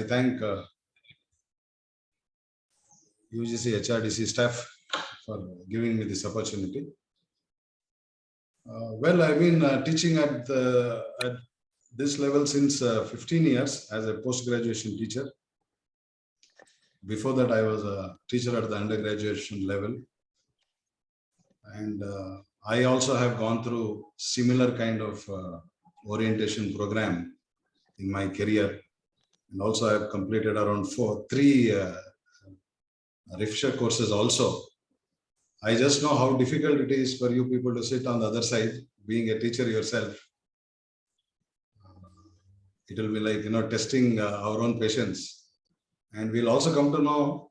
I thank UGC-HRDC staff for giving me this opportunity. Well, I've been teaching at this level since 15 years as a post-graduation teacher. Before that, I was a teacher at the undergraduation level. And I also have gone through similar kind of orientation program in my career. And also I have completed around three refresher courses also. I just know how difficult it is for you people to sit on the other side, being a teacher yourself. It will be like, testing our own patience. And we'll also come to know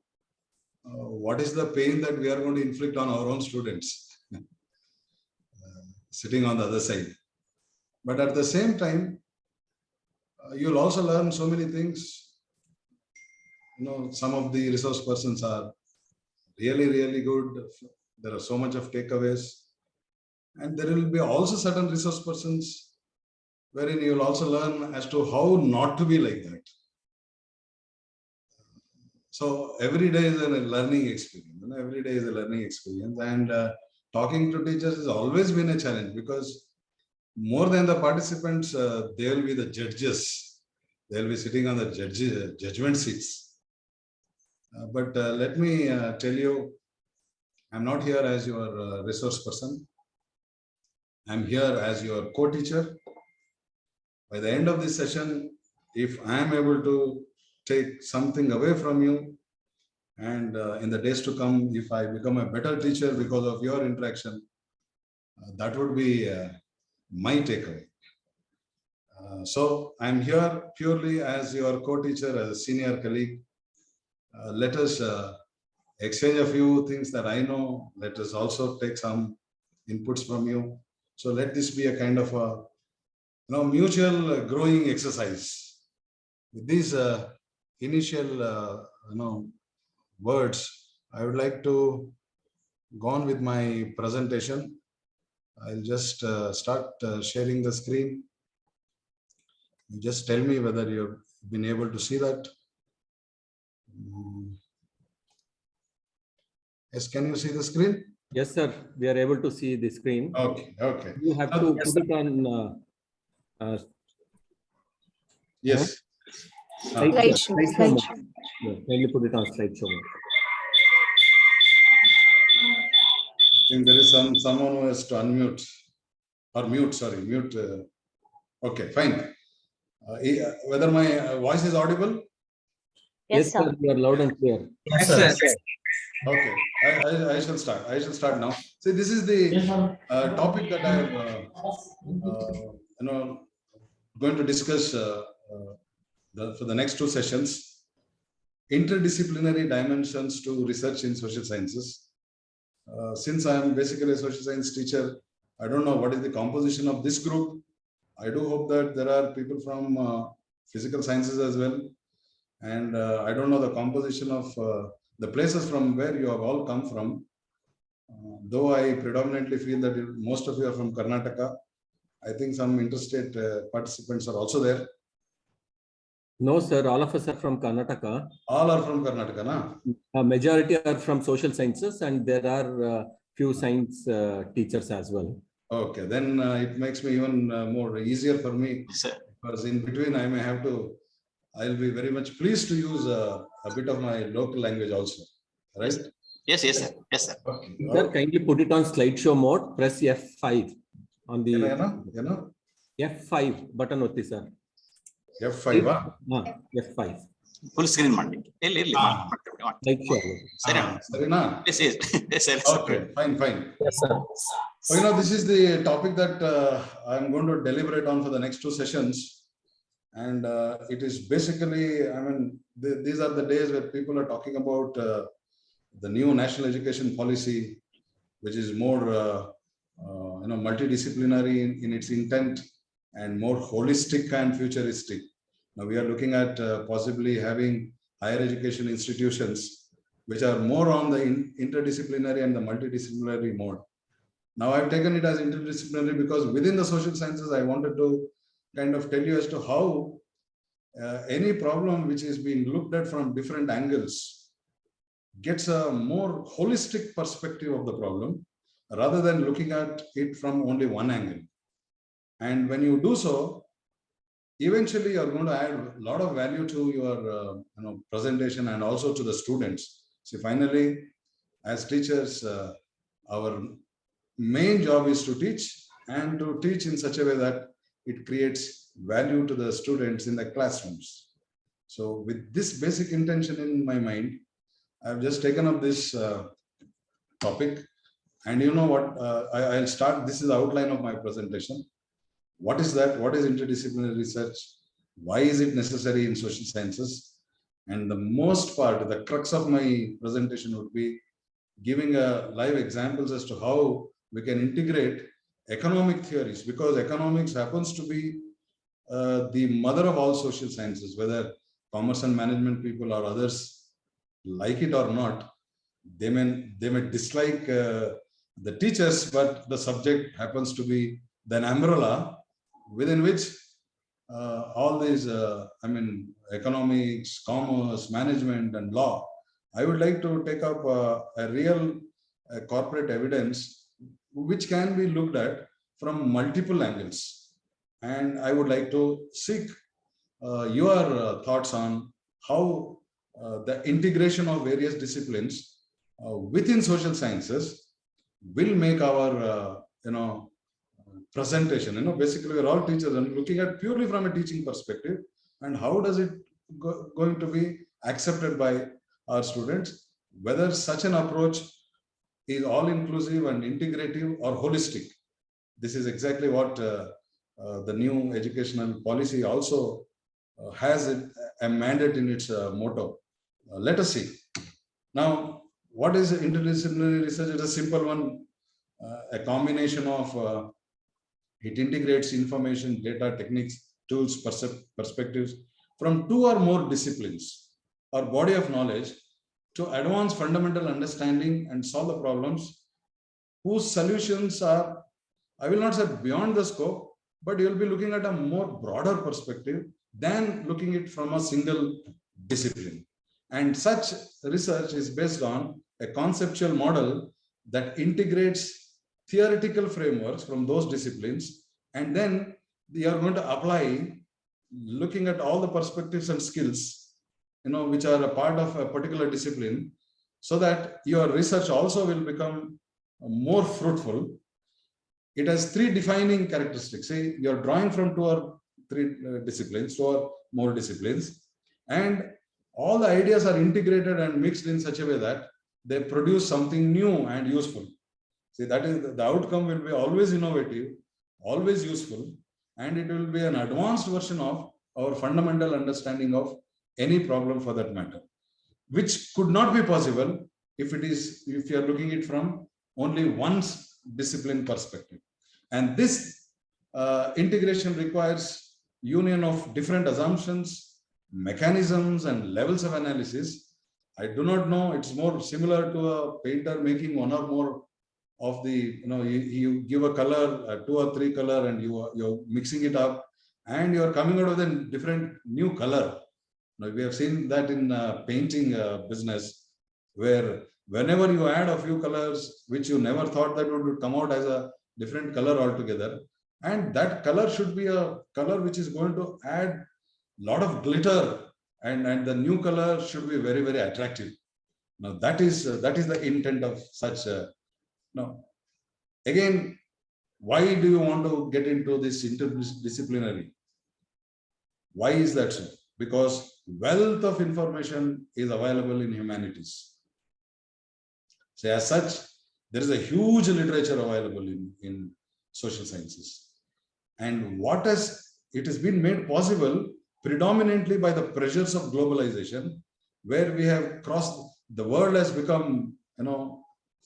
what is the pain that we are going to inflict on our own students sitting on the other side. But at the same time, you'll also learn so many things. Some of the resource persons are really, really good. There are so much of takeaways. And there will be also certain resource persons wherein you will also learn as to how not to be like that. So every day is a learning experience. Every day is a learning experience. And talking to teachers has always been a challenge because more than the participants, they will be the judges. They will be sitting on the judgment seats. But let me tell you, I'm not here as your resource person. I'm here as your co-teacher. By the end of this session, if I am able to take something away from you, and in the days to come, if I become a better teacher because of your interaction, that would be my takeaway. So I'm here purely as your co-teacher, as a senior colleague. Let us exchange a few things that I know. Let us also take some inputs from you. So let this be a kind of a mutual growing exercise. With these initial words, I would like to go on with my presentation. I'll just start sharing the screen. You just tell me whether you've been able to see that. Yes, can you see the screen? Yes, sir. We are able to see the screen. Okay, okay. You have to put it on. Yes. Slideshow. Can you put it on slideshow? I think there is someone who has to unmute or mute. Sorry, mute. Okay, fine. Whether my voice is audible? Yes, sir. You are loud and clear. Yes, sir. Okay, I shall start. I shall start now. See, this is the topic that I am going to discuss for the next two sessions. Interdisciplinary dimensions to research in social sciences. Since I am basically a social science teacher, I don't know what is the composition of this group. I do hope that there are people from physical sciences as well. And I don't know the composition of the places from where you have all come from. Though I predominantly feel that most of you are from Karnataka, I think some interstate participants are also there. No, sir. All of us are from Karnataka. All are from Karnataka, na? A majority are from social sciences, and there are few science teachers as well. Okay, then it makes me even more easier for me, because in between I may have to. I'll be very much pleased to use a bit of my local language also, right? Yes, sir. Yes, sir. Okay. Sir, kindly put it on slideshow mode. Press F5 on the F5 button. Otti, sir. F5. F5. Full screen mandi. Slideshow. Okay, fine. Yes, sir. So, this is the topic that I'm going to deliberate on for the next two sessions. And it is basically, these are the days where people are talking about the new national education policy, which is more, multidisciplinary in its intent and more holistic and futuristic. Now we are looking at possibly having higher education institutions which are more on the interdisciplinary and the multidisciplinary mode. Now I've taken it as interdisciplinary because within the social sciences, I wanted to kind of tell you as to how any problem which is being looked at from different angles gets a more holistic perspective of the problem rather than looking at it from only one angle. And when you do so, eventually you're going to add a lot of value to your presentation and also to the students. So finally, as teachers, our main job is to teach, and to teach in such a way that it creates value to the students in the classrooms. So with this basic intention in my mind, I've just taken up this topic. And you know what, I'll start, this is the outline of my presentation. What is that? What is interdisciplinary research? Why is it necessary in social sciences? And the most part, the crux of my presentation would be giving live examples as to how we can integrate economic theories, because economics happens to be the mother of all social sciences, whether commerce and management people or others like it or not. They may dislike the teachers, but the subject happens to be an umbrella within which all these, economics, commerce, management, and law. I would like to take up a real corporate evidence which can be looked at from multiple angles. And I would like to seek your thoughts on how the integration of various disciplines within social sciences will make our, presentation. Basically, we're all teachers and looking at purely from a teaching perspective, and how does it going to be accepted by our students, whether such an approach is all-inclusive and integrative or holistic. This is exactly what the new educational policy also has a mandate in its motto. Let us see. Now, what is interdisciplinary research? It's a simple one, a combination of it integrates information, data, techniques, tools, perspectives from two or more disciplines or body of knowledge to advance fundamental understanding and solve the problems whose solutions are, I will not say beyond the scope, but you'll be looking at a more broader perspective than looking at it from a single discipline. And such research is based on a conceptual model that integrates theoretical frameworks from those disciplines, and then you are going to apply looking at all the perspectives and skills, which are a part of a particular discipline, so that your research also will become more fruitful. It has three defining characteristics. Say you're drawing from two or three disciplines, two or more disciplines, and all the ideas are integrated and mixed in such a way that they produce something new and useful. See, that is the outcome will be always innovative, always useful, and it will be an advanced version of our fundamental understanding of any problem for that matter, which could not be possible if you are looking at it from only one discipline perspective. And this integration requires union of different assumptions, mechanisms, and levels of analysis. I do not know, it's more similar to a painter making one or more of the, you give a color, two or three color, and you're mixing it up, and you're coming out with a different new color. Now, we have seen that in painting business, where whenever you add a few colors, which you never thought that would come out as a different color altogether, and that color should be a color which is going to add a lot of glitter, and the new color should be very, very attractive. Now, that is the intent of such. Now, again, why do you want to get into this interdisciplinary? Why is that so? Because wealth of information is available in humanities. So as such, there is a huge literature available in social sciences. And it has been made possible predominantly by the pressures of globalization, where we have crossed, the world has become,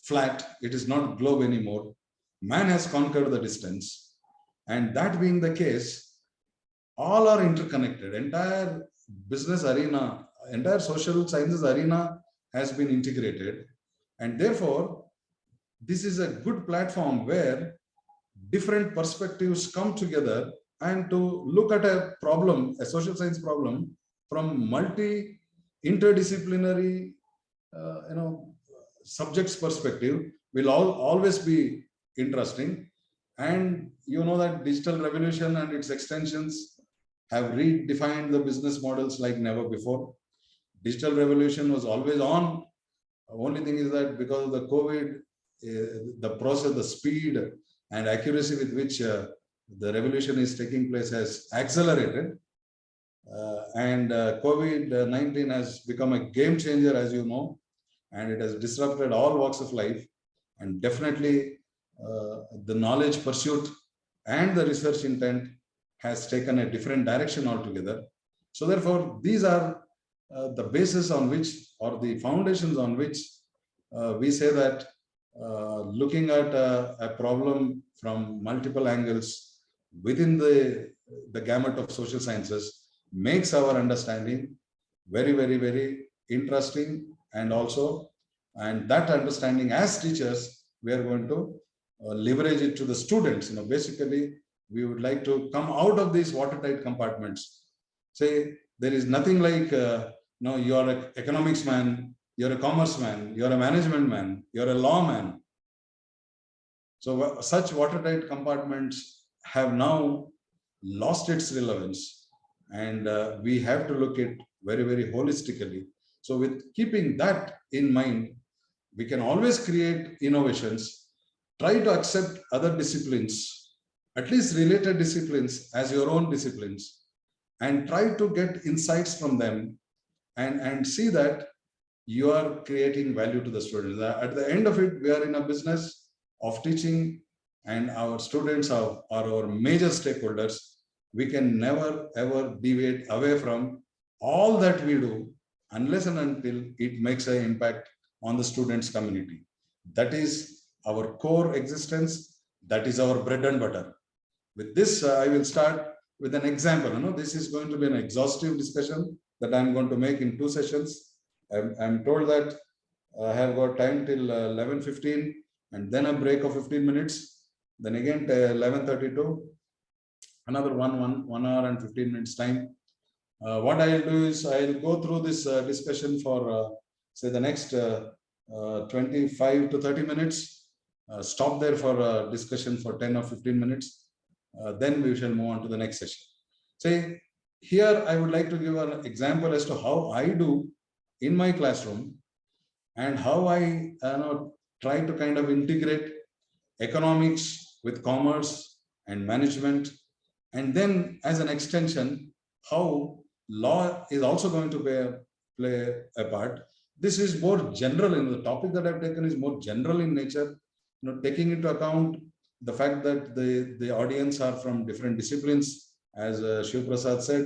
flat. It is not globe anymore. Man has conquered the distance. And that being the case, all are interconnected. Entire business arena, entire social sciences arena has been integrated. And therefore, this is a good platform where different perspectives come together and to look at a problem, a social science problem, from interdisciplinary, subjects perspective will always be interesting. And you know that digital revolution and its extensions have redefined the business models like never before. Digital revolution was always on. Only thing is that because of the COVID, the process, the speed and accuracy with which the revolution is taking place has accelerated. And COVID-19 has become a game changer, as you know, and it has disrupted all walks of life. And definitely the knowledge pursuit and the research intent has taken a different direction altogether. So therefore, these are the basis on which, or the foundations on which we say that looking at a problem from multiple angles within the gamut of social sciences makes our understanding very, very, very interesting. And also, and that understanding as teachers, we are going to leverage it to the students. Basically, we would like to come out of these watertight compartments. Say, there is nothing like, you're an economics man, you're a commerce man, you're a management man, you're a law man. So such watertight compartments have now lost its relevance, and we have to look at very, very holistically. So with keeping that in mind, we can always create innovations, try to accept other disciplines, at least related disciplines, as your own disciplines, and try to get insights from them, and see that you are creating value to the students. At the end of it, we are in a business of teaching, and our students are our major stakeholders. We can never ever deviate away from all that we do unless and until it makes an impact on the students' community. That is our core existence. That is our bread and butter. With this, I will start with an example. This is going to be an exhaustive discussion that I'm going to make in 2 sessions. I'm told that I have got time till 11:15, and then a break of 15 minutes. Then again 11:32, another 1 hour and 15 minutes time. What I'll do is I'll go through this discussion for say the next 25 to 30 minutes. Stop there for discussion for 10 or 15 minutes. Then we shall move on to the next session. Say, here I would like to give an example as to how I do in my classroom, and how I try to kind of integrate economics with commerce and management, and then as an extension, how law is also going to play a part. This is more general, in the topic that I've taken is more general in nature, taking into account the fact that the audience are from different disciplines, as Shiv Prasad said,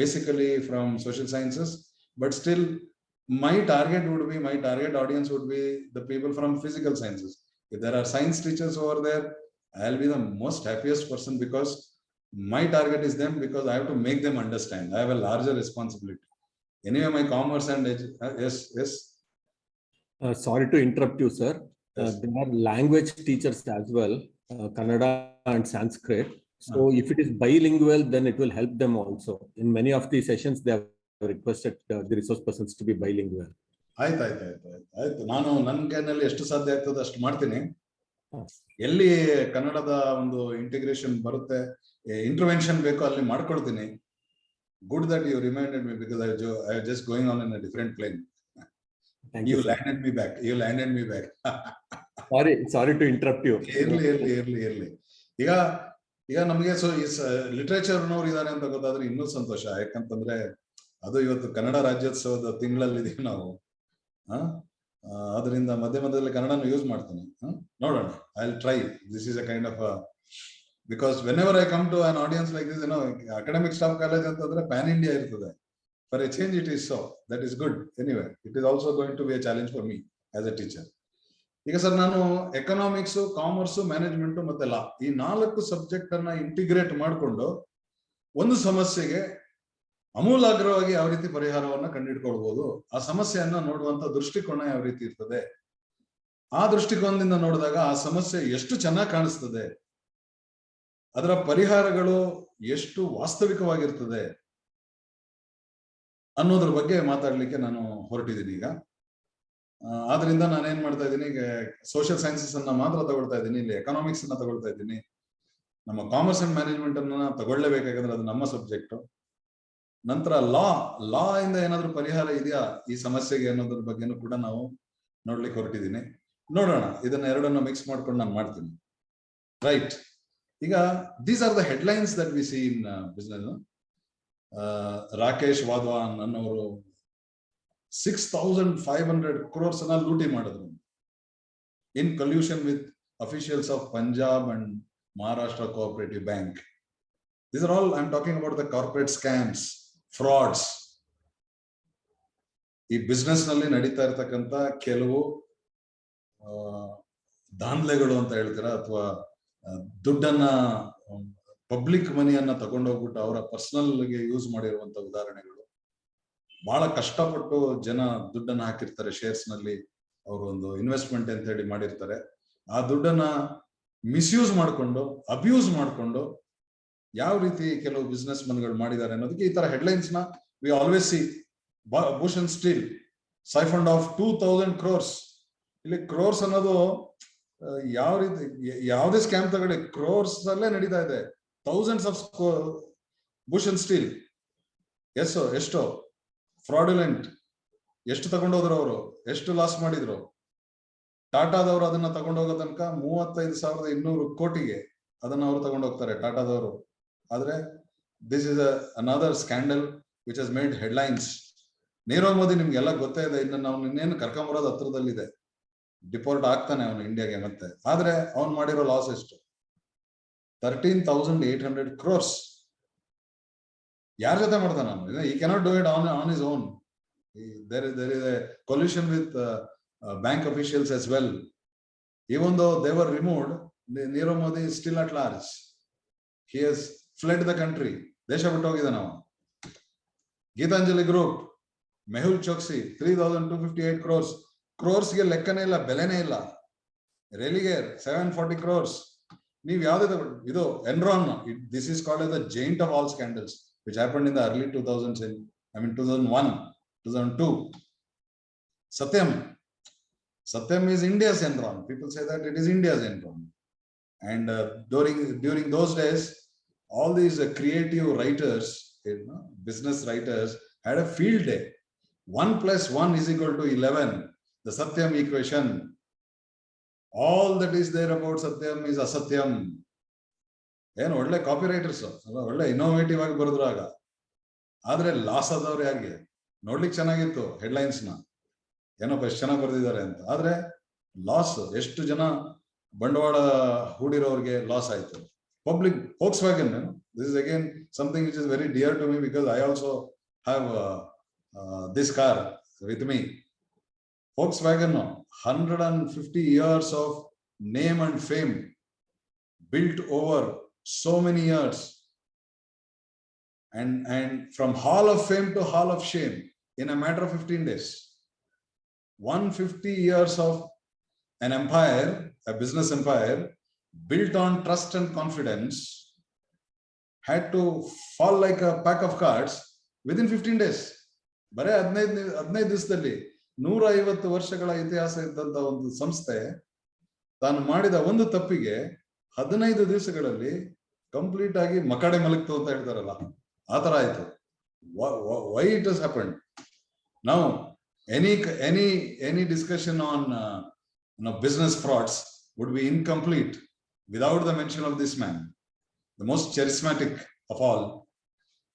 basically from social sciences, but still my target audience would be the people from physical sciences. If there are science teachers over there, I'll be the most happiest person, because my target is them, because I have to make them understand. I have a larger responsibility. Anyway, my commerce and yes. Sorry to interrupt you, sir. Yes. There are language teachers as well, Kannada and Sanskrit. So if it is bilingual, then it will help them also. In many of the sessions, they have requested the resource persons to be bilingual. ಆಯ್ತು. ನಾನು ನನ್ನ ಕೈನಲ್ಲಿ ಎಷ್ಟು ಸಾಧ್ಯ ಆಗ್ತದೆ ಅಷ್ಟು ಮಾಡ್ತೀನಿ. ಎಲ್ಲಿ ಕನ್ನಡದ ಒಂದು ಇಂಟಿಗ್ರೇಷನ್ ಬರುತ್ತೆ, ಇಂಟರ್ವೆನ್ಷನ್ ಬೇಕೋ ಅಲ್ಲಿ ಮಾಡ್ಕೊಳ್ತೀನಿ. Good that you reminded me, because I was just going on in a different plane. You landed me back. Sorry to interrupt you. ಇರ್ಲಿ. ಈಗ ನಮಗೆ ಲಿಟ್ರೇಚರ್ ನವರು ಇದಾರೆ ಅಂತ ಗೊತ್ತಾದ್ರೆ ಇನ್ನೂ ಸಂತೋಷ. ಯಾಕಂತಂದ್ರೆ ಅದು ಇವತ್ತು ಕನ್ನಡ ರಾಜ್ಯೋತ್ಸವದ ತಿಂಗಳಲ್ಲಿ ಇದೀವಿ ನಾವು. ಅದರಿಂದ ಮಧ್ಯದಲ್ಲಿ ಕನ್ನಡನ ಯೂಸ್ ಮಾಡ್ತೀನಿ. ನೋಡೋಣ. I'll try. This is a kind of because whenever I come to an audience like this, academic staff college ಅಂತಂದ್ರೆ pan India ಇರ್ತದೆ. For a change it is so. That is good. Anyway, it is also going to be a challenge for me as a teacher. ಈಗ sir, ನಾನು economics, commerce, management ಮತ್ತೆ ಲಾ, ಈ 4 subject ಅನ್ನ integrate ಮಾಡಿಕೊಂಡು ಒಂದು ಸಮಸ್ಯೆಗೆ ಅಮೂಲಾಗ್ರವಾಗಿ ಯಾವ ರೀತಿ ಪರಿಹಾರವನ್ನ ಕಂಡುಹಿಡ್ಕೊಳ್ಬಹುದು, ಆ ಸಮಸ್ಯೆಯನ್ನ ನೋಡುವಂತ ದೃಷ್ಟಿಕೋನ ಯಾವ ರೀತಿ ಇರ್ತದೆ, ಆ ದೃಷ್ಟಿಕೋನದಿಂದ ನೋಡಿದಾಗ ಆ ಸಮಸ್ಯೆ ಎಷ್ಟು ಚೆನ್ನಾಗಿ ಕಾಣಿಸ್ತದೆ, ಅದರ ಪರಿಹಾರಗಳು ಎಷ್ಟು ವಾಸ್ತವಿಕವಾಗಿರ್ತದೆ ಅನ್ನೋದ್ರ ಬಗ್ಗೆ ಮಾತಾಡ್ಲಿಕ್ಕೆ ನಾನು ಹೊರಟಿದ್ದೀನಿ ಈಗ. ಆದ್ರಿಂದ ನಾನೇನ್ ಮಾಡ್ತಾ ಇದ್ದೀನಿ, ಈಗ ಸೋಷಿಯಲ್ ಸೈನ್ಸಸ್ ಅನ್ನ ಮಾತ್ರ ತಗೊಳ್ತಾ ಇದ್ದೀನಿ, ಇಲ್ಲಿ ಎಕನಾಮಿಕ್ಸ್ ಅನ್ನ ತಗೊಳ್ತಾ ಇದ್ದೀನಿ. ನಮ್ಮ ಕಾಮರ್ಸ್ ಅಂಡ್ ಮ್ಯಾನೇಜ್ಮೆಂಟ್ ಅನ್ನ ತಗೊಳ್ಳೇಬೇಕಾದ್ರೆ ಅದು ನಮ್ಮ ಸಬ್ಜೆಕ್ಟ್. ನಂತರ ಲಾ ಇಂದ ಏನಾದ್ರೂ ಪರಿಹಾರ ಇದೆಯಾ ಈ ಸಮಸ್ಯೆಗೆ ಅನ್ನೋದ್ರ ಬಗ್ಗೆನೂ ಕೂಡ ನಾವು ನೋಡ್ಲಿಕ್ಕೆ ಹೊರಟಿದ್ದೀನಿ. ನೋಡೋಣ, ಇದನ್ನ ಎರಡನ್ನ ಮಿಕ್ಸ್ ಮಾಡ್ಕೊಂಡು ನಾನು ಮಾಡ್ತೀನಿ. ರೈಟ್, ಈಗ these are the headlines that we see in business. Rakesh Wadhwan ಅನ್ನೋರು 6,500 crores ಅನ್ನ ಲೂಟಿ ಮಾಡಿದ್ರು in collusion with officials of Punjab and Maharashtra cooperative bank. These are all, I'm talking about the corporate scams, frauds. ಈ ಬಿಸ್ನೆಸ್ ನಲ್ಲಿ ನಡೀತಾ ಇರ್ತಕ್ಕಂಥ ಕೆಲವು ದಾಂಧಲೆಗಳು ಅಂತ ಹೇಳ್ತೀರಾ, ಅಥವಾ ದುಡ್ಡನ್ನ, ಪಬ್ಲಿಕ್ ಮನಿಯನ್ನ ತಗೊಂಡೋಗ್ಬಿಟ್ಟು ಅವರ ಪರ್ಸನಲ್ಗೆ ಯೂಸ್ ಮಾಡಿರುವಂತ ಉದಾಹರಣೆಗಳು. ಬಹಳ ಕಷ್ಟಪಟ್ಟು ಜನ ದುಡ್ಡನ್ನ ಹಾಕಿರ್ತಾರೆ, ಶೇರ್ಸ್ ನಲ್ಲಿ ಅವರು ಒಂದು ಇನ್ವೆಸ್ಟ್ಮೆಂಟ್ ಅಂತ ಹೇಳಿ ಮಾಡಿರ್ತಾರೆ. ಆ ದುಡ್ಡನ್ನ ಮಿಸ್ಯೂಸ್ ಮಾಡಿಕೊಂಡು, ಅಬ್ಯೂಸ್ ಮಾಡಿಕೊಂಡು ಯಾವ ರೀತಿ ಕೆಲವು ಬಿಸ್ನೆಸ್ ಮನ್ಗಳು ಮಾಡಿದ್ದಾರೆ ಅನ್ನೋದಕ್ಕೆ ಈ ತರ ಹೆಡ್ಲೈನ್ಸ್ ನ we always see. Bhushan steel siphoned of 2,000 crores. ಇಲ್ಲಿ ಕ್ರೋರ್ಸ್ ಅನ್ನೋದು ಯಾವ ರೀತಿ, ಯಾವುದೇ ಸ್ಕ್ಯಾಮ್ ತಗೊಳ್ಳಿ ಕ್ರೋರ್ಸ್ ಅಲ್ಲೇ ನಡೀತಾ ಇದೆ. ಥೌಸಂಡ್ಸ್ ಆಫ್ ಭೂಷಣ್ ಸ್ಟೀಲ್ ಎಷ್ಟೋ ಫ್ರಾಡುಲೆಂಟ್, ಎಷ್ಟು ತಗೊಂಡೋದ್ರು ಅವರು, ಎಷ್ಟು ಲಾಸ್ ಮಾಡಿದ್ರು. ಟಾಟಾದವರು ಅದನ್ನ ತಗೊಂಡೋಗೋ ತನಕ 35,200 ಕೋಟಿಗೆ ಅದನ್ನ ಅವರು ತಗೊಂಡೋಗ್ತಾರೆ ಟಾಟಾದವರು. ಆದ್ರೆ this is another scandal which has made headlines. Nirav Modi ನಿಮ್ಗೆಲ್ಲ ಗೊತ್ತೇ ಇದೆ, ಇನ್ನು ನಾವು ಇನ್ನೇನು ಕರ್ಕೊಂಬರೋದು ಹತ್ರದಲ್ಲಿದೆ, ಡಿಪೋರ್ಟ್ ಆಗ್ತಾನೆ ಅವನು ಇಂಡಿಯಾಗೆ ಮತ್ತೆ. ಆದ್ರೆ ಅವ್ನು ಮಾಡಿರೋ ಲಾಸ್ ಎಷ್ಟು? 13,800 crores. ಯಾರ ಜೊತೆ ಮಾಡ್ತಾನೆ ಅವನು? ಈ cannot do it on his own. There is a collusion with bank officials as well. Even though they were removed, Nirav Modi is still at large. He has fled the country. Desha biಟ್ಟು ಹೋಗಿದ್ದಾನೆ ಅವನು. Gitanjali group, Mehul Choksi 3,258 crores. ಕ್ರೋರ್ಸ್ಗೆ ಲೆಕ್ಕನೇ ಇಲ್ಲ, ಬೆಲೆನೇ ಇಲ್ಲ. Religare 740 crores. ನೀವು ಯಾವ್ದೇ ತಗೊಂಡು, ಇದು Enron, this is called as the giant of all scandals which happened in the early 2000s, 2001, 2002. Satyam is India's Enron. People say that it is India's Enron. And during those days, all these creative writers, business writers, had a field day. 1 + 1 = 11. The Satyam equation. All that is there about Satyam is Asatyam. ಏನು ಒಳ್ಳೆ copy writers, ಒಳ್ಳೆ innovative ಆಗಿ ಬರೆದ್ರು ಆಗ. ಆದ್ರೆ loss ಆದವ್ರು ಯಾರಿಗೆ? ನೋಡ್ಲಿಕ್ಕೆ ಚೆನ್ನಾಗಿತ್ತು ಹೆಡ್ಲೈನ್ಸ್ ನ, ಏನೋ ಎಷ್ಟು ಚೆನ್ನಾಗಿ ಬರೆದಿದ್ದಾರೆ ಅಂತ. ಆದ್ರೆ ಲಾಸ್, ಎಷ್ಟು ಜನ ಬಂಡವಾಳ ಹೂಡಿರೋರಿಗೆ ಲಾಸ್ ಆಯ್ತು. Public Volkswagen, this is again something which is very dear to me because I also have this car with me. Volkswagen, 150 years of name and fame built over so many years, and from Hall of Fame to Hall of Shame in a matter of 15 days. 150 years of an empire, a business empire built on trust and confidence, had to fall like a pack of cards within 15 days. ಬರೇ 15 ದಿವಸದಲ್ಲಿ 150 ವರ್ಷಗಳ ಇತಿಹಾಸ ಇದ್ದಂತ ಒಂದು ಸಂಸ್ಥೆ ತಾನು ಮಾಡಿದ ಒಂದು ತಪ್ಪಿಗೆ 15 ದಿವಸಗಳಲ್ಲಿ ಕಂಪ್ಲೀಟ್ ಆಗಿ ಮಕಡೆ ಮಲಗ್ತು ಅಂತ ಹೇಳ್ತಾರಲ್ಲ, ಆತರ ಆಯ್ತು. Why it has happened? Now any discussion on business frauds would be incomplete without the mention of this man, the most charismatic of all.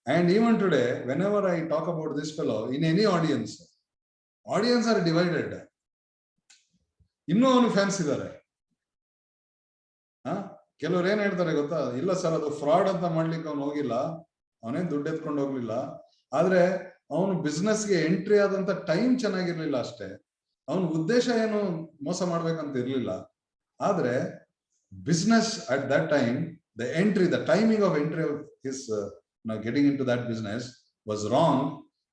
And even today, whenever I talk about this fellow in any audience are divided. ಇನ್ನೂ ಅವನು fans ಇದ್ದಾರೆ. ಕೆಲವ್ರು ಏನ್ ಹೇಳ್ತಾರೆ ಗೊತ್ತಾ? ಇಲ್ಲ sir, ಅದು fraud ಅಂತ ಮಾಡ್ಲಿಕ್ಕೆ ಅವನು ಹೋಗಿಲ್ಲ, ಅವನೇನ್ ದುಡ್ಡು ಎತ್ಕೊಂಡು ಹೋಗ್ಲಿಲ್ಲ. ಆದ್ರೆ ಅವನು ಬಿಸ್ನೆಸ್ಗೆ ಎಂಟ್ರಿ ಆದಂತ ಟೈಮ್ ಚೆನ್ನಾಗಿರ್ಲಿಲ್ಲ ಅಷ್ಟೇ. ಅವನ ಉದ್ದೇಶ ಏನು ಮೋಸ ಮಾಡ್ಬೇಕಂತ ಇರ್ಲಿಲ್ಲ. ಆದ್ರೆ business at that time, the timing of entry of his getting into that business was wrong,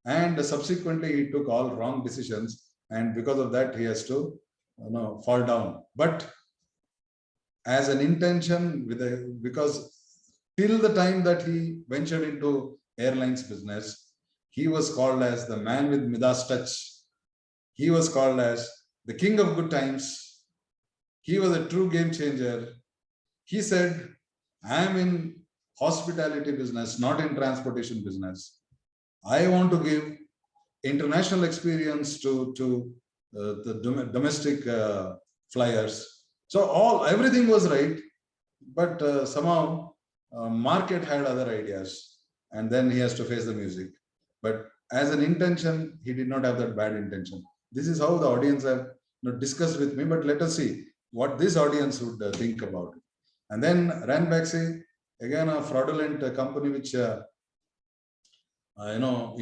and subsequently he took all wrong decisions, and because of that he has to fall down. But as an intention, because till the time that he ventured into airlines business, he was called as the man with Midas touch. He was called as the king of good times. He was a true game changer. He said, I am in hospitality business, not in transportation business. I want to give international experience to the domestic flyers. So everything was right, but somehow market had other ideas, and then he has to face the music. But as an intention, he did not have that bad intention. This is how the audience have discussed with me, but let us see what this audience would think about it. And then Ranbaxy, again a fraudulent company which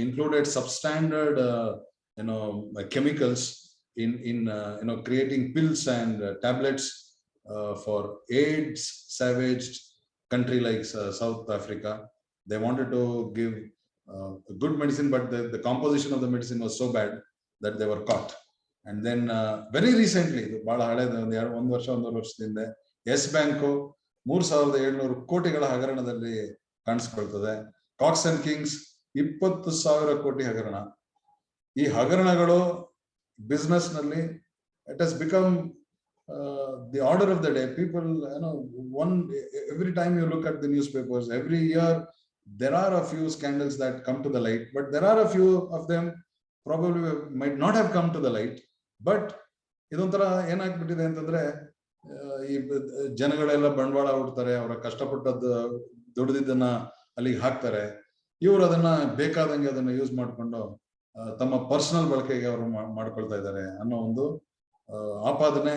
included substandard chemicals in creating pills and tablets for AIDS savaged country like South Africa. They wanted to give a good medicine, but the composition of the medicine was so bad that they were caught. And then very recently, Yes Bank $3,700 ಕೋಟಿಗಳ ಹಗರಣದಲ್ಲಿ ಕಾಣಿಸ್ಕೊಳ್ತದೆ. Cox and Kings 20,000 ಕೋಟಿ ಹಗರಣ. ಈ ಹಗರಣಗಳು business ನಲ್ಲಿ it has become the order of the day. People, every time you look at the newspapers, every year there are a few scandals that come to the light, but there are a few of them probably might not have come to the light. But ಇದೊಂಥರ ಏನಾಗ್ಬಿಟ್ಟಿದೆ ಅಂತಂದ್ರೆ, ಈ ಜನಗಳೆಲ್ಲ ಬಂಡವಾಳ ಹೂಡ್ತಾರೆ, ಅವರ ಕಷ್ಟಪಟ್ಟದ್ದು ದುಡಿದಿದ್ದನ್ನ ಅಲ್ಲಿಗೆ ಹಾಕ್ತಾರೆ, ಇವರು ಅದನ್ನ ಬೇಕಾದಂಗೆ ಅದನ್ನ ಯೂಸ್ ಮಾಡ್ಕೊಂಡು ತಮ್ಮ ಪರ್ಸನಲ್ ಬಳಕೆಗೆ ಅವರು ಮಾಡ್ಕೊಳ್ತಾ ಇದ್ದಾರೆ ಅನ್ನೋ ಒಂದು ಆಪಾದನೆ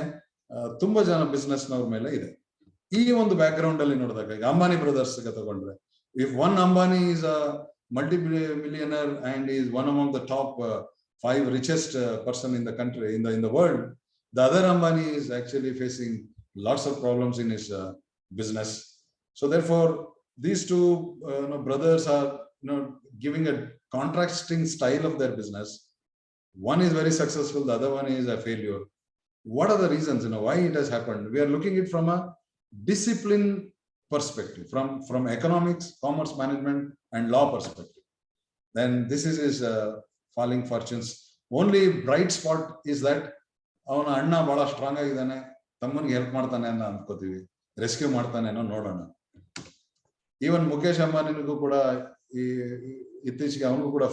ತುಂಬಾ ಜನ ಬಿಸ್ನೆಸ್ ನವ್ರ ಮೇಲೆ ಇದೆ. ಈ ಒಂದು ಬ್ಯಾಕ್ ಗ್ರೌಂಡ್ ಅಲ್ಲಿ ನೋಡಿದಾಗ ಈಗ ಅಂಬಾನಿ ಬ್ರದರ್ಸ್ ತಗೊಂಡ್ರೆ, if one Ambani is a multi-millionaire and is one among the top 5 richest person in the country, in the world, the other Ambani is actually facing lots of problems in his business. So therefore these two brothers are giving a contrasting style of their business. One is very successful, the other one is a failure. What are the reasons, why it has happened? We are looking at it from a discipline perspective, from economics, commerce management and law perspective. Then this is his falling fortunes. Only bright spot is that ಅವನ ಅಣ್ಣ ಬಹಳ strong ಆಗಿದ್ದಾನೆ, ತಮ್ಮನಿಗೆ help ಮಾಡ್ತಾನೆ ಅಂತ ಅನ್ಕೋತೀವಿ, rescue ಮಾಡ್ತಾನೆ ಅನ್ನೋ ನೋಡೋಣ. ಈವನ್ ಮುಖೇಶ್ ಅಂಬಾನಿಗೂ ಕೂಡ ಇತ್ತೀಚೆಗೆ ಅವನಿಗೂ ಕೂಡ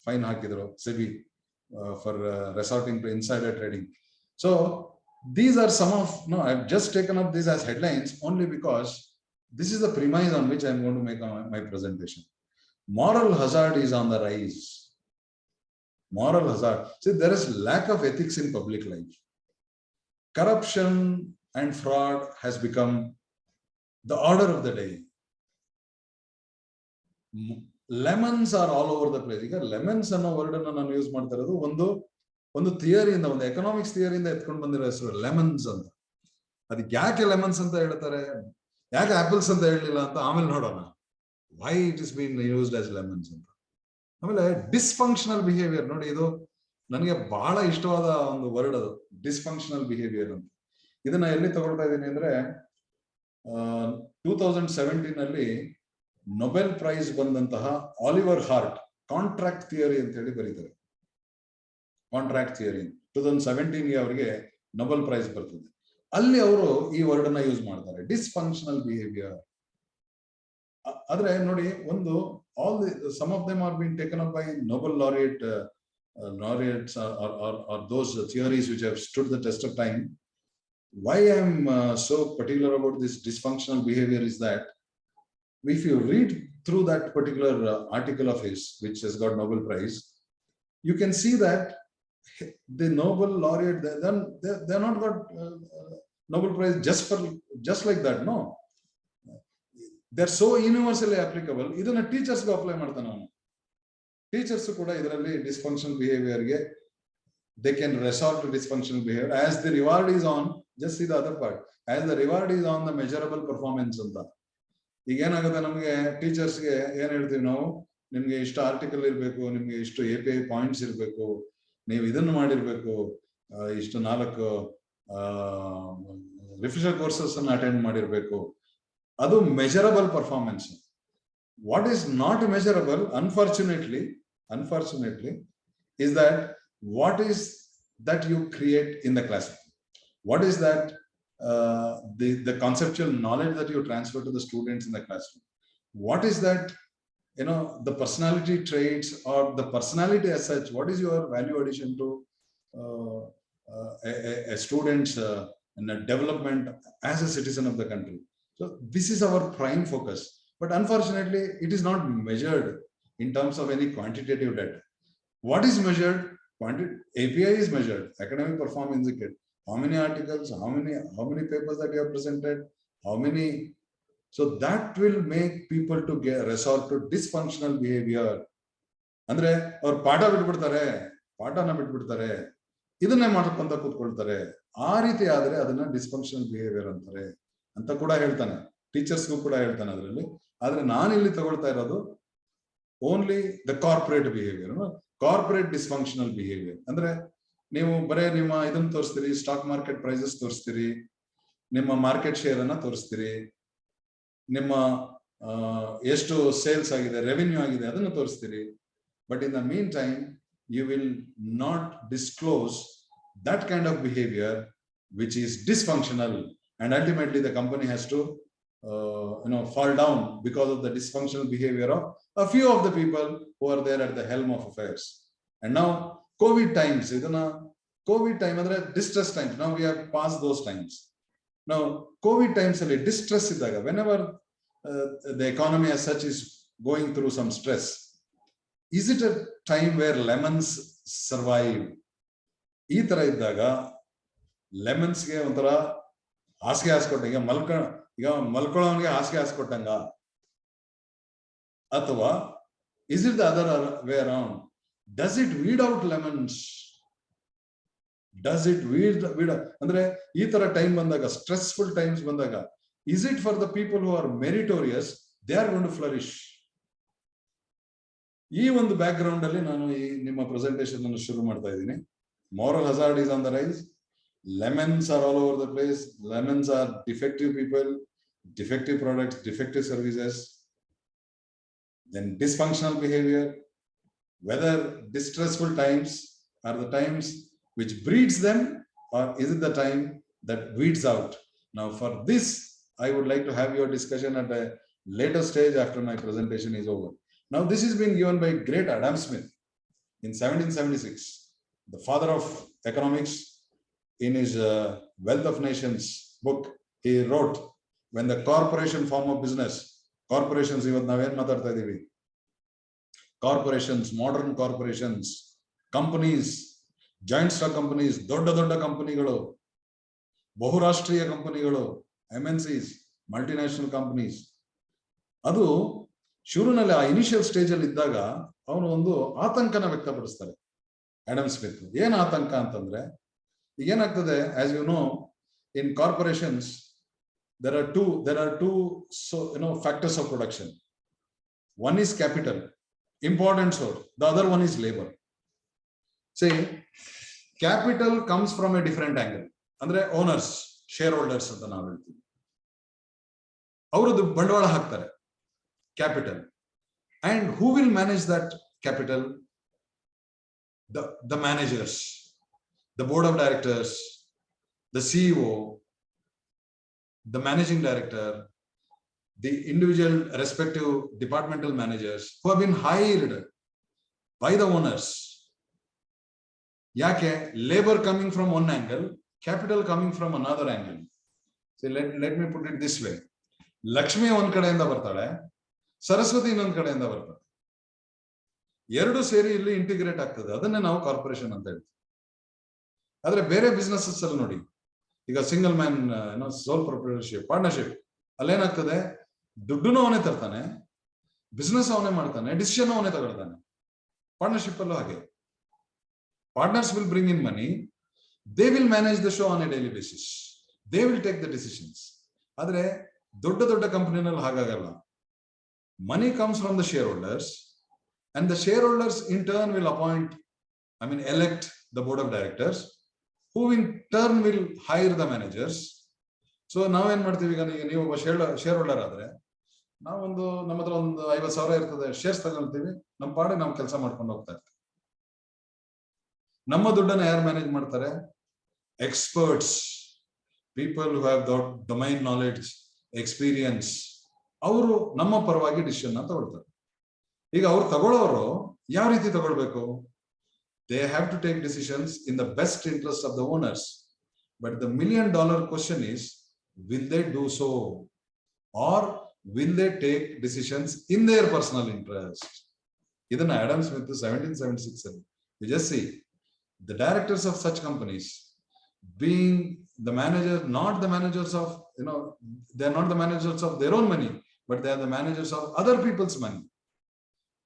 ಫೈನ್ ಹಾಕಿದ್ರು SEBI for resorting to insider trading. So these are some of, I've just taken up these as headlines only because this is the premise on which I'm going to make my presentation. Moral hazard is on the rise. Moral hazard. See, there is lack of ethics in public life. Corruption and fraud has become the order of the day. Lemons are all over the place. ಈಗ lemons ಅನ್ನೋ word ಅನ್ನು ನಾನು use ಮಾಡ್ತಾ ಇರೋದು ಒಂದು ಥಿಯರಿಯಿಂದ, ಒಂದು economics ಥಿಯರಿಯಿಂದ ಎತ್ಕೊಂಡು ಬಂದಿರೋ ಹೆಸರು ಲೆಮನ್ಸ್ ಅಂತ. ಅದಕ್ಕೆ ಯಾಕೆ ಲೆಮನ್ಸ್ ಅಂತ ಹೇಳ್ತಾರೆ, ಯಾಕೆ ಆಪಲ್ಸ್ ಅಂತ ಹೇಳಲಿಲ್ಲ ಅಂತ ಆಮೇಲೆ ನೋಡೋಣ. Why it is been used as lemons ಅಂತ. ಆಮೇಲೆ ಡಿಸ್ಫಂಕ್ಷನಲ್ ಬಿಹೇವಿಯರ್, ನೋಡಿ ಇದು ನನಗೆ ಬಹಳ ಇಷ್ಟವಾದ ಒಂದು ವರ್ಡ್, ಅದು ಡಿಸ್ಫಂಕ್ಷನಲ್ ಬಿಹೇವಿಯರ್ ಅಂತ. ಇದನ್ನ ಎಲ್ಲಿ ತಗೊಳ್ತಾ ಇದ್ದೀನಿ ಅಂದ್ರೆ 2017 ಅಲ್ಲಿ ನೊಬೆಲ್ ಪ್ರೈಸ್ ಬಂದಂತಹ ಆಲಿವರ್ ಹಾರ್ಟ್ ಕಾಂಟ್ರಾಕ್ಟ್ ಥಿಯರಿ ಅಂತ ಹೇಳಿ ಬರೀತಾರೆ. ಕಾಂಟ್ರಾಕ್ಟ್ ಥಿಯರಿ 2017 ಅವರಿಗೆ ನೊಬೆಲ್ ಪ್ರೈಸ್ ಬರ್ತದೆ. ಅಲ್ಲಿ ಅವರು ಈ ವರ್ಡ್ ಅನ್ನ ಯೂಸ್ ಮಾಡ್ತಾರೆ, ಡಿಸ್ಫಂಕ್ಷನಲ್ ಬಿಹೇವಿಯರ್. ಆದ್ರೆ ನೋಡಿ, some of them are being taken up by Nobel laureates or those theories which have stood the test of time. Why I'm so particular about this dysfunctional behavior is that if you read through that particular article of his, which has got Nobel Prize, you can see that the Nobel laureate, they're not got Nobel Prize just like that. No, they're so universally applicable. ಇದನ್ನ ಟೀಚರ್ಸ್ಗೂ apply ಮಾಡ್ತಾನೆ ಅವನು. Teachers ಕೂಡ ಇದರಲ್ಲಿ dysfunctional ಬಿಹೇವಿಯರ್ಗೆ they can resort to dysfunctional behavior as the reward is on, just see the other part, as the reward is on the measurable performance ಅಂತ. ಈಗ ಏನಾಗುತ್ತೆ, ನಮಗೆ ಟೀಚರ್ಸ್ಗೆ ಏನ್ ಹೇಳ್ತೀವಿ ನಾವು, ನಿಮ್ಗೆ ಇಷ್ಟು ಆರ್ಟಿಕಲ್ ಇರಬೇಕು, ನಿಮ್ಗೆ ಇಷ್ಟು API ಪಾಯಿಂಟ್ಸ್ ಇರಬೇಕು, ನೀವು ಇದನ್ನು ಮಾಡಿರ್ಬೇಕು, ಇಷ್ಟು 4 ರಿಫ್ರೆಶರ್ ಕೋರ್ಸಸ್ ಅನ್ನು ಅಟೆಂಡ್ ಮಾಡಿರ್ಬೇಕು, Adu measurable performance. What is not measurable, unfortunately, is that what is that you create in the classroom? What is that the conceptual knowledge that you transfer to the students in the classroom? What is that, the personality traits or the personality as such? What is your value addition to a student's development as a citizen of the country? So this is our prime focus. But unfortunately, it is not measured in terms of any quantitative data. What is measured? API is measured, academic performance indicator. How many articles, how many papers that you have presented, how many. So that will make people to resort to dysfunctional behavior. Andre or ಪಾಠನ ಬಿಟ್ಬಿಡ್ತಾರೆ, ಇದನ್ನೇ ಮಾಡ್ಕೊಂತ ಕೂತ್ಕೊಳ್ತಾರೆ. ಆ ರೀತಿ ಆದ್ರೆ ಅದನ್ನ dysfunctional behaviour ಅಂತಾರೆ ಅಂತ ಕೂಡ ಹೇಳ್ತಾನೆ. ಟೀಚರ್ಸ್ಗೂ ಕೂಡ ಹೇಳ್ತಾನೆ ಅದರಲ್ಲಿ. ಆದ್ರೆ ನಾನು ಇಲ್ಲಿ ತಗೊಳ್ತಾ ಇರೋದು only the corporate behaviour, corporate dysfunctional behaviour. ಅಂದ್ರೆ ನೀವು ಬರೇ ನಿಮ್ಮ ಇದನ್ನ ತೋರಿಸ್ತೀರಿ, ಸ್ಟಾಕ್ ಮಾರ್ಕೆಟ್ ಪ್ರೈಸಸ್ ತೋರಿಸ್ತೀರಿ, ನಿಮ್ಮ ಮಾರ್ಕೆಟ್ ಶೇರ್ ಅನ್ನ ತೋರಿಸ್ತೀರಿ, ನಿಮ್ಮ ಎಷ್ಟು ಸೇಲ್ಸ್ ಆಗಿದೆ, ರೆವಿನ್ಯೂ ಆಗಿದೆ ಅದನ್ನು ತೋರಿಸ್ತೀರಿ. But in the mean time you will not disclose that kind of behavior which is dysfunctional, and ultimately the company has to fall down because of the dysfunctional behavior of a few of the people who are there at the helm of affairs. And now COVID times, COVID time andre distress times, now we have passed those times. Now COVID times alli distress idaga, whenever the economy as such is going through some stress, is it a time where lemons survive? ಈ ತರ ಇದ್ದಾಗ ಲೆಮನ್ಸ್ಗೆ ಒಂಥರ ಹಾಸಿಗೆ ಹಾಸ್ಕೊಟ್ಟ, ಈಗ ಮಲ್ಕೊಳ್ಳೋನ್ಗೆ ಹಾಸಿಗೆ ಹಾಸ್ಕೊಟ್ಟಂಗ, ಅಥವಾ is it the other way around? Does it weed out lemons? Does it weed ಅಂದ್ರೆ ಈ ತರ ಟೈಮ್ ಬಂದಾಗ, ಸ್ಟ್ರೆಸ್ಫುಲ್ ಟೈಮ್ಸ್ ಬಂದಾಗ, is it for the people who are meritorious, they are going to flourish? ಈ ಒಂದು ಬ್ಯಾಕ್ ಗ್ರೌಂಡ್ ಅಲ್ಲಿ ನಾನು ಈ ನಿಮ್ಮ ಪ್ರೆಸೆಂಟೇಶನ್ ಅನ್ನು ಶುರು ಮಾಡ್ತಾ ಇದ್ದೀನಿ. Moral hazard is on the rise. Lemons are all over the place. Lemons are defective people, defective products, defective services. Then dysfunctional behavior. Whether distressful times are the times which breeds them, or is it the time that weeds out? Now for this, I would like to have your discussion at a later stage after my presentation is over. Now this has been given by great Adam Smith in 1776. The father of economics. In his Wealth of Nations book, he wrote, when the corporation form of business, corporations, ivat naven matarta idivi, corporations, modern corporations, companies, giant stock companies, dodda companigalu, ಬಹುರಾಷ್ಟ್ರೀಯ ಕಂಪನಿಗಳು, MNCs, multinational companies. ಅದು ಶುರುನಲ್ಲಿ ಆ initial stage ಅಲ್ಲಿ ಇದ್ದಾಗ ಅವನು ಒಂದು ಆತಂಕನ ವ್ಯಕ್ತಪಡಿಸ್ತಾರೆ Adam Smith. ಏನ್ ಆತಂಕ ಅಂತಂದ್ರೆ, ಈಗ ಏನಾಗ್ತದೆ, as you know, in corporations there are two factors of production. One is capital, important source. The other one is labor. Say capital comes from a different angle. Andre owners, shareholders ಅಂತ ನಾವು ಹೇಳ್ತೀವಿ. ಅವರು ಬಂಡವಾಳ ಹಾಕ್ತಾರೆ, capital. And who will manage that capital? The managers, the board of directors, the CEO, the managing director, the individual respective departmental managers who have been hired by the owners. Yake labor coming from one angle, capital coming from another angle. So let me put it this way. Lakshmi one kadeyinda bartale, Saraswati ಇನ್ನೊಂದು ಕಡೆಯಿಂದ ಬರ್ತಾರೆ. ಎರಡು ಸೇರಿ ಇಲ್ಲಿ integrate ಆಗ್ತದೆ, ಅದನ್ನೇ ನಾವು corporation ಅಂತ ಹೇಳ್ತೀವಿ. ಆದ್ರೆ ಬೇರೆ ಬಿಸ್ನೆಸಸ್ ಅಲ್ಲಿ ನೋಡಿ, ಈಗ single man sole proprietorship, partnership, ಅಲ್ಲೇನಾಗ್ತದೆ, ದುಡ್ಡುನು ಅವನೇ ತರ್ತಾನೆ, ಬಿಸ್ನೆಸ್ ಅವನೇ ಮಾಡ್ತಾನೆ, ಡಿಸಿಷನ್ ಅವನೇ ತಗೊಳ್ತಾನೆ. ಪಾರ್ಟ್ನರ್ಶಿಪ್ ಅಲ್ಲೂ ಹಾಗೆ, partners will bring in money, they will manage the show on A daily basis, they will take the decisions. ಆದ್ರೆ ದೊಡ್ಡ ಕಂಪನಿನಲ್ಲಿ ಹಾಗಾಗಲ್ಲ. Money comes from the shareholders, and the shareholders in turn will elect the board of directors, who in turn will hire the managers, so ನಾವೇನ್ ಮಾಡ್ತೀವಿ, ಈಗ ನೀವು ಒಬ್ಬ share holder ಆದ್ರೆ ನಾವೊಂದು ನಮ್ಮ ಹತ್ರ ಒಂದು 50,000 ಇರ್ತದೆ, ಶೇರ್ಸ್ ತಗೊಳ್ತೀವಿ, ನಮ್ಮ ಪಾಡಿಗೆ ನಾವು ಕೆಲಸ ಮಾಡ್ಕೊಂಡು ಹೋಗ್ತಾ ಇರ್ತೀವಿ. ನಮ್ಮ ದುಡ್ಡನ್ನ ಯಾರು ಮ್ಯಾನೇಜ್ ಮಾಡ್ತಾರೆ? Experts, people who have got domain knowledge, experience. ಅವರು ನಮ್ಮ ಪರವಾಗಿ ಡಿಸಿಷನ್ ತಗೊಳ್ತಾರೆ. ಈಗ ಅವ್ರು ತಗೊಳ್ಳೋರು ಯಾವ ರೀತಿ ತಗೊಳ್ಬೇಕು? They have to take decisions in the best interest of the owners. But the $1 million question is, will they do so, or will they take decisions in their personal interest? Idana Adam Smith 1776 ಅಲ್ಲಿ you just see the directors of such companies being the manager, not the managers of, they are not the managers of their own money, but they are the managers of other people's money.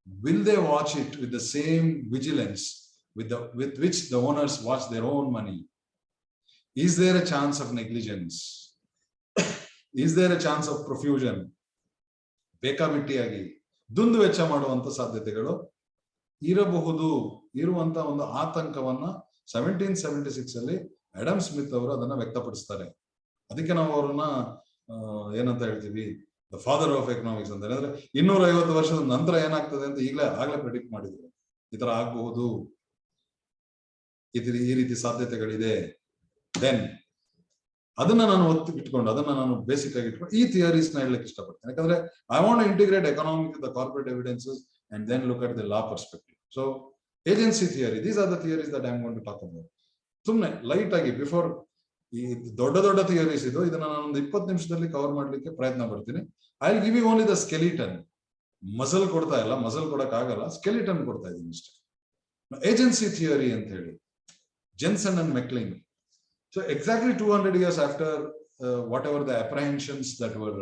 Will they watch it with the same vigilance with which the owners watch their own money? Is there a chance of negligence? Is there a chance of profusion? ಬೇಕಾಬಿಟ್ಟಿಯಾಗಿ ದುಂದು ವೆಚ್ಚ ಮಾಡುವಂತ ಸಾಧ್ಯತೆಗಳು ಇರುವಂತ ಒಂದು ಆತಂಕವನ್ನ 1776 ಅಲ್ಲಿ Adam Smith ಅವರು ಅದನ್ನ ವ್ಯಕ್ತಪಡಿಸ್ತಾರೆ. ಅದಕ್ಕೆ ನಾವು ಅವ್ರನ್ನ ಏನಂತ ಹೇಳ್ತೀವಿ, ದ ಫಾದರ್ ಆಫ್ ಎಕನಾಮಿಕ್ಸ್ ಅಂತ. ಅಂದ್ರೆ 250 ವರ್ಷದ ನಂತರ ಏನಾಗ್ತದೆ ಅಂತ ಆಗ್ಲೇ ಪ್ರೆಡಿಕ್ಟ್ ಮಾಡಿದ್ರು. ಈ ತರ ಆಗಬಹುದು, ಈ ರೀತಿ ಸಾಧ್ಯತೆಗಳಿದೆ. ದೆನ್ ಅದನ್ನ ನಾನು ಒತ್ತಿ ಬಿಟ್ಕೊಂಡು, ಅದನ್ನ ನಾನು ಬೇಸಿಕ್ ಆಗಿ ಇಟ್ಕೊಂಡು ಈ ಥಿಯರೀಸ್ ನ ಹೇಳಲಿಕ್ಕೆ ಇಷ್ಟಪಡ್ತೇನೆ. ಯಾಕಂದ್ರೆ I want integrate economic the corporate evidences and then look at the law perspective. So agency theory, these are the theories that I am going to talk about. ಸುಮ್ಮನೆ ಲೈಟ್ ಆಗಿ before ಈ ದೊಡ್ಡ theories ಇದನ್ನ ನಾನು ಒಂದು 20 ನಿಮಿಷದಲ್ಲಿ cover ಮಾಡ್ಲಿಕ್ಕೆ ಪ್ರಯತ್ನ ಪಡ್ತೀನಿ. I will give you only the skeleton. Muscle ಕೊಡ್ತಾ ಇಲ್ಲ, ಮಸಲ್ ಕೊಡಕ್ ಆಗಲ್ಲ, ಸ್ಕೆಲಿಟನ್ ಕೊಡ್ತಾ ಇದೀನಿ ಅಷ್ಟೇ. ಏಜೆನ್ಸಿ ಥಿಯರಿ ಅಂತ ಹೇಳಿ Jensen and ಮೆಕ್ಲಿಂಗ್. So exactly 200 years after whatever the apprehensions that were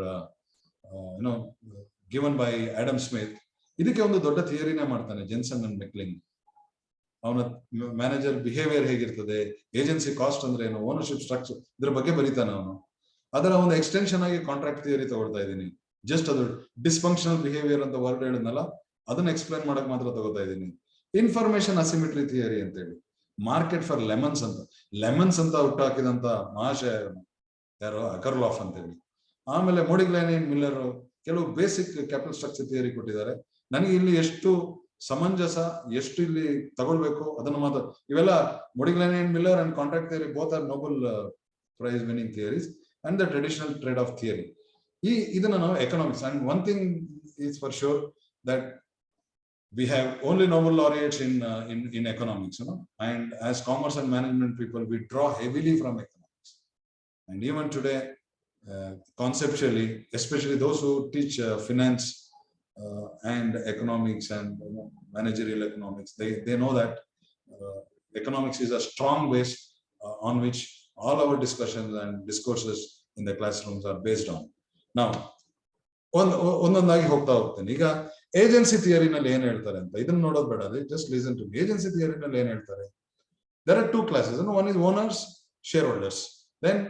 given by Adam Smith, ಇದಕ್ಕೆ ಒಂದು ದೊಡ್ಡ ಥಿಯರಿನೇ ಮಾಡ್ತಾನೆ ಜೆನ್ಸನ್ ಅಂಡ್ ಮೆಕ್ಲಿಂಗ್. ಅವನ ಮ್ಯಾನೇಜರ್ ಬಿಹೇವಿಯರ್ ಹೇಗಿರ್ತದೆ, ಏಜೆನ್ಸಿ ಕಾಸ್ಟ್ ಅಂದ್ರೆ ಏನು, ಓನರ್ಶಿಪ್ ಸ್ಟ್ರಕ್ಚರ್, ಇದ್ರ ಬಗ್ಗೆ ಬರೀತಾನೆ ಅವನು. ಅದರ ಒಂದು ಎಕ್ಸ್ಟೆನ್ಷನ್ ಆಗಿ ಕಾಂಟ್ರಾಕ್ಟ್ ಥಿಯರಿ ತಗೊಳ್ತಾ ಇದ್ದೀನಿ. ಜಸ್ಟ್ ಅದು ಡಿಸ್ಫಂಕ್ಷನಲ್ ಬಿಹೇವಿಯರ್ ಅಂತ ವರ್ಡ್ ಹೇಳಿದ್ನಲ್ಲ, ಅದನ್ನ ಎಕ್ಸ್ಪ್ಲೈನ್ ಮಾಡಕ್ ಮಾತ್ರ ತಗೋತಾ ಇದ್ದೀನಿ. ಇನ್ಫಾರ್ಮೇಶನ್ ಅಸಿಮಿಟ್ರಿ ಥಿಯರಿ ಅಂತ ಹೇಳಿ, ಮಾರ್ಕೆಟ್ ಫಾರ್ ಲೆಮನ್ಸ್ ಅಂತ ಹುಟ್ಟಾಕಿದಂತ ಮಹಾಶಯ ಯಾರೋ ಅಕರ್ಲಾಫ್ ಅಂತ ಹೇಳಿ. ಆಮೇಲೆ ಮೋಡಿಗ್ಲೈನ್ ಮಿಲ್ಲರ್ ಕೆಲವು ಬೇಸಿಕ್ ಕ್ಯಾಪಿಟಲ್ ಸ್ಟ್ರಕ್ಚರ್ ಥಿಯರಿ ಕೊಟ್ಟಿದ್ದಾರೆ. ನನಗೆ ಇಲ್ಲಿ ಎಷ್ಟು ಸಮಂಜಸ, ಎಷ್ಟು ಇಲ್ಲಿ ತಗೊಳ್ಬೇಕು ಅದನ್ನ ಮಾತ್ರ. ಇವೆಲ್ಲ Modigliani Miller and contract theory both are Nobel prize winning theories and the traditional trade off theory. ಇದನ್ನ ನಾವು economics, and one thing is for sure that we have only Nobel laureates in economics, and as commerce and management people, we draw heavily from economics. And even today, conceptually, especially those who teach finance and economics and managerial economics, they know that economics is a strong base on which all our discussions and discourses in the classrooms are based on. Now, ಒಂದೊಂದಾಗಿ ಹೋಗ್ತಾ ಹೋಗ್ತೇನೆ. ಈಗ agency ಥಿಯರಿನಲ್ಲಿ ಏನ್ ಹೇಳ್ತಾರೆ ಅಂತ ಇದನ್ನ ನೋಡೋದು ಬೇಡ, ಜಸ್ಟ್ ಲಿಸನ್ ಟು. ಏಜೆನ್ಸಿ ಥಿಯರಿನಲ್ಲಿ ಏನ್ ಹೇಳ್ತಾರೆ? There are 2 classes. One is owners, shareholders, then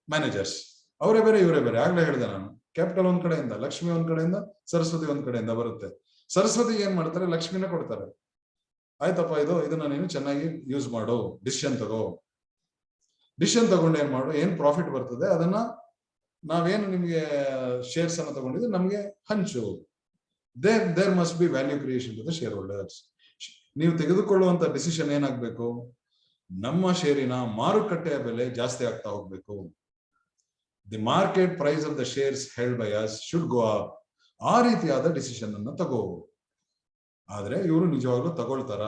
managers. ಅವರೇ ಬೇರೆ ಇವರೇ ಬೇರೆ. ಆಗ್ಲೇ ಹೇಳಿದೆ ನಾನು, ಕ್ಯಾಪಿಟಲ್ ಒಂದ್ ಕಡೆಯಿಂದ, ಲಕ್ಷ್ಮಿ ಒಂದ್ ಕಡೆಯಿಂದ, ಸರಸ್ವತಿ ಒಂದ್ ಕಡೆಯಿಂದ ಬರುತ್ತೆ. ಸರಸ್ವತಿ ಏನ್ ಮಾಡ್ತಾರೆ? ಲಕ್ಷ್ಮಿನ ಕೊಡ್ತಾರೆ. ಆಯ್ತಪ್ಪ, ಇದನ್ನ ನೀನು ಚೆನ್ನಾಗಿ ಯೂಸ್ ಮಾಡು, ಡಿಸಿಷನ್ ತಗೊಂಡು ಏನ್ ಮಾಡು, ಏನ್ ಪ್ರಾಫಿಟ್ ಬರ್ತದೆ ಅದನ್ನ ನಾವೇನು ನಿಮ್ಗೆ ಶೇರ್ಸ್ ಅನ್ನ ತಗೊಂಡಿದ್ರೆ ನಮ್ಗೆ ಹಂಚು. There must be value creation to the shareholders. ನೀವು ತೆಗೆದುಕೊಳ್ಳುವಂತ ಡಿಸಿಷನ್ ಏನಾಗ್ಬೇಕು? ನಮ್ಮ ಶೇರಿನ ಮಾರುಕಟ್ಟೆಯ ಬೆಲೆ ಜಾಸ್ತಿ ಆಗ್ತಾ ಹೋಗ್ಬೇಕು. The market price of the shares held by us should go up. ಆ ರೀತಿಯಾದ ಡಿಸಿಷನ್ ಅನ್ನ ತಗೋ. ಆದ್ರೆ ಇವರು ನಿಜವಾಗ್ಲೂ ತಗೊಳ್ತಾರ?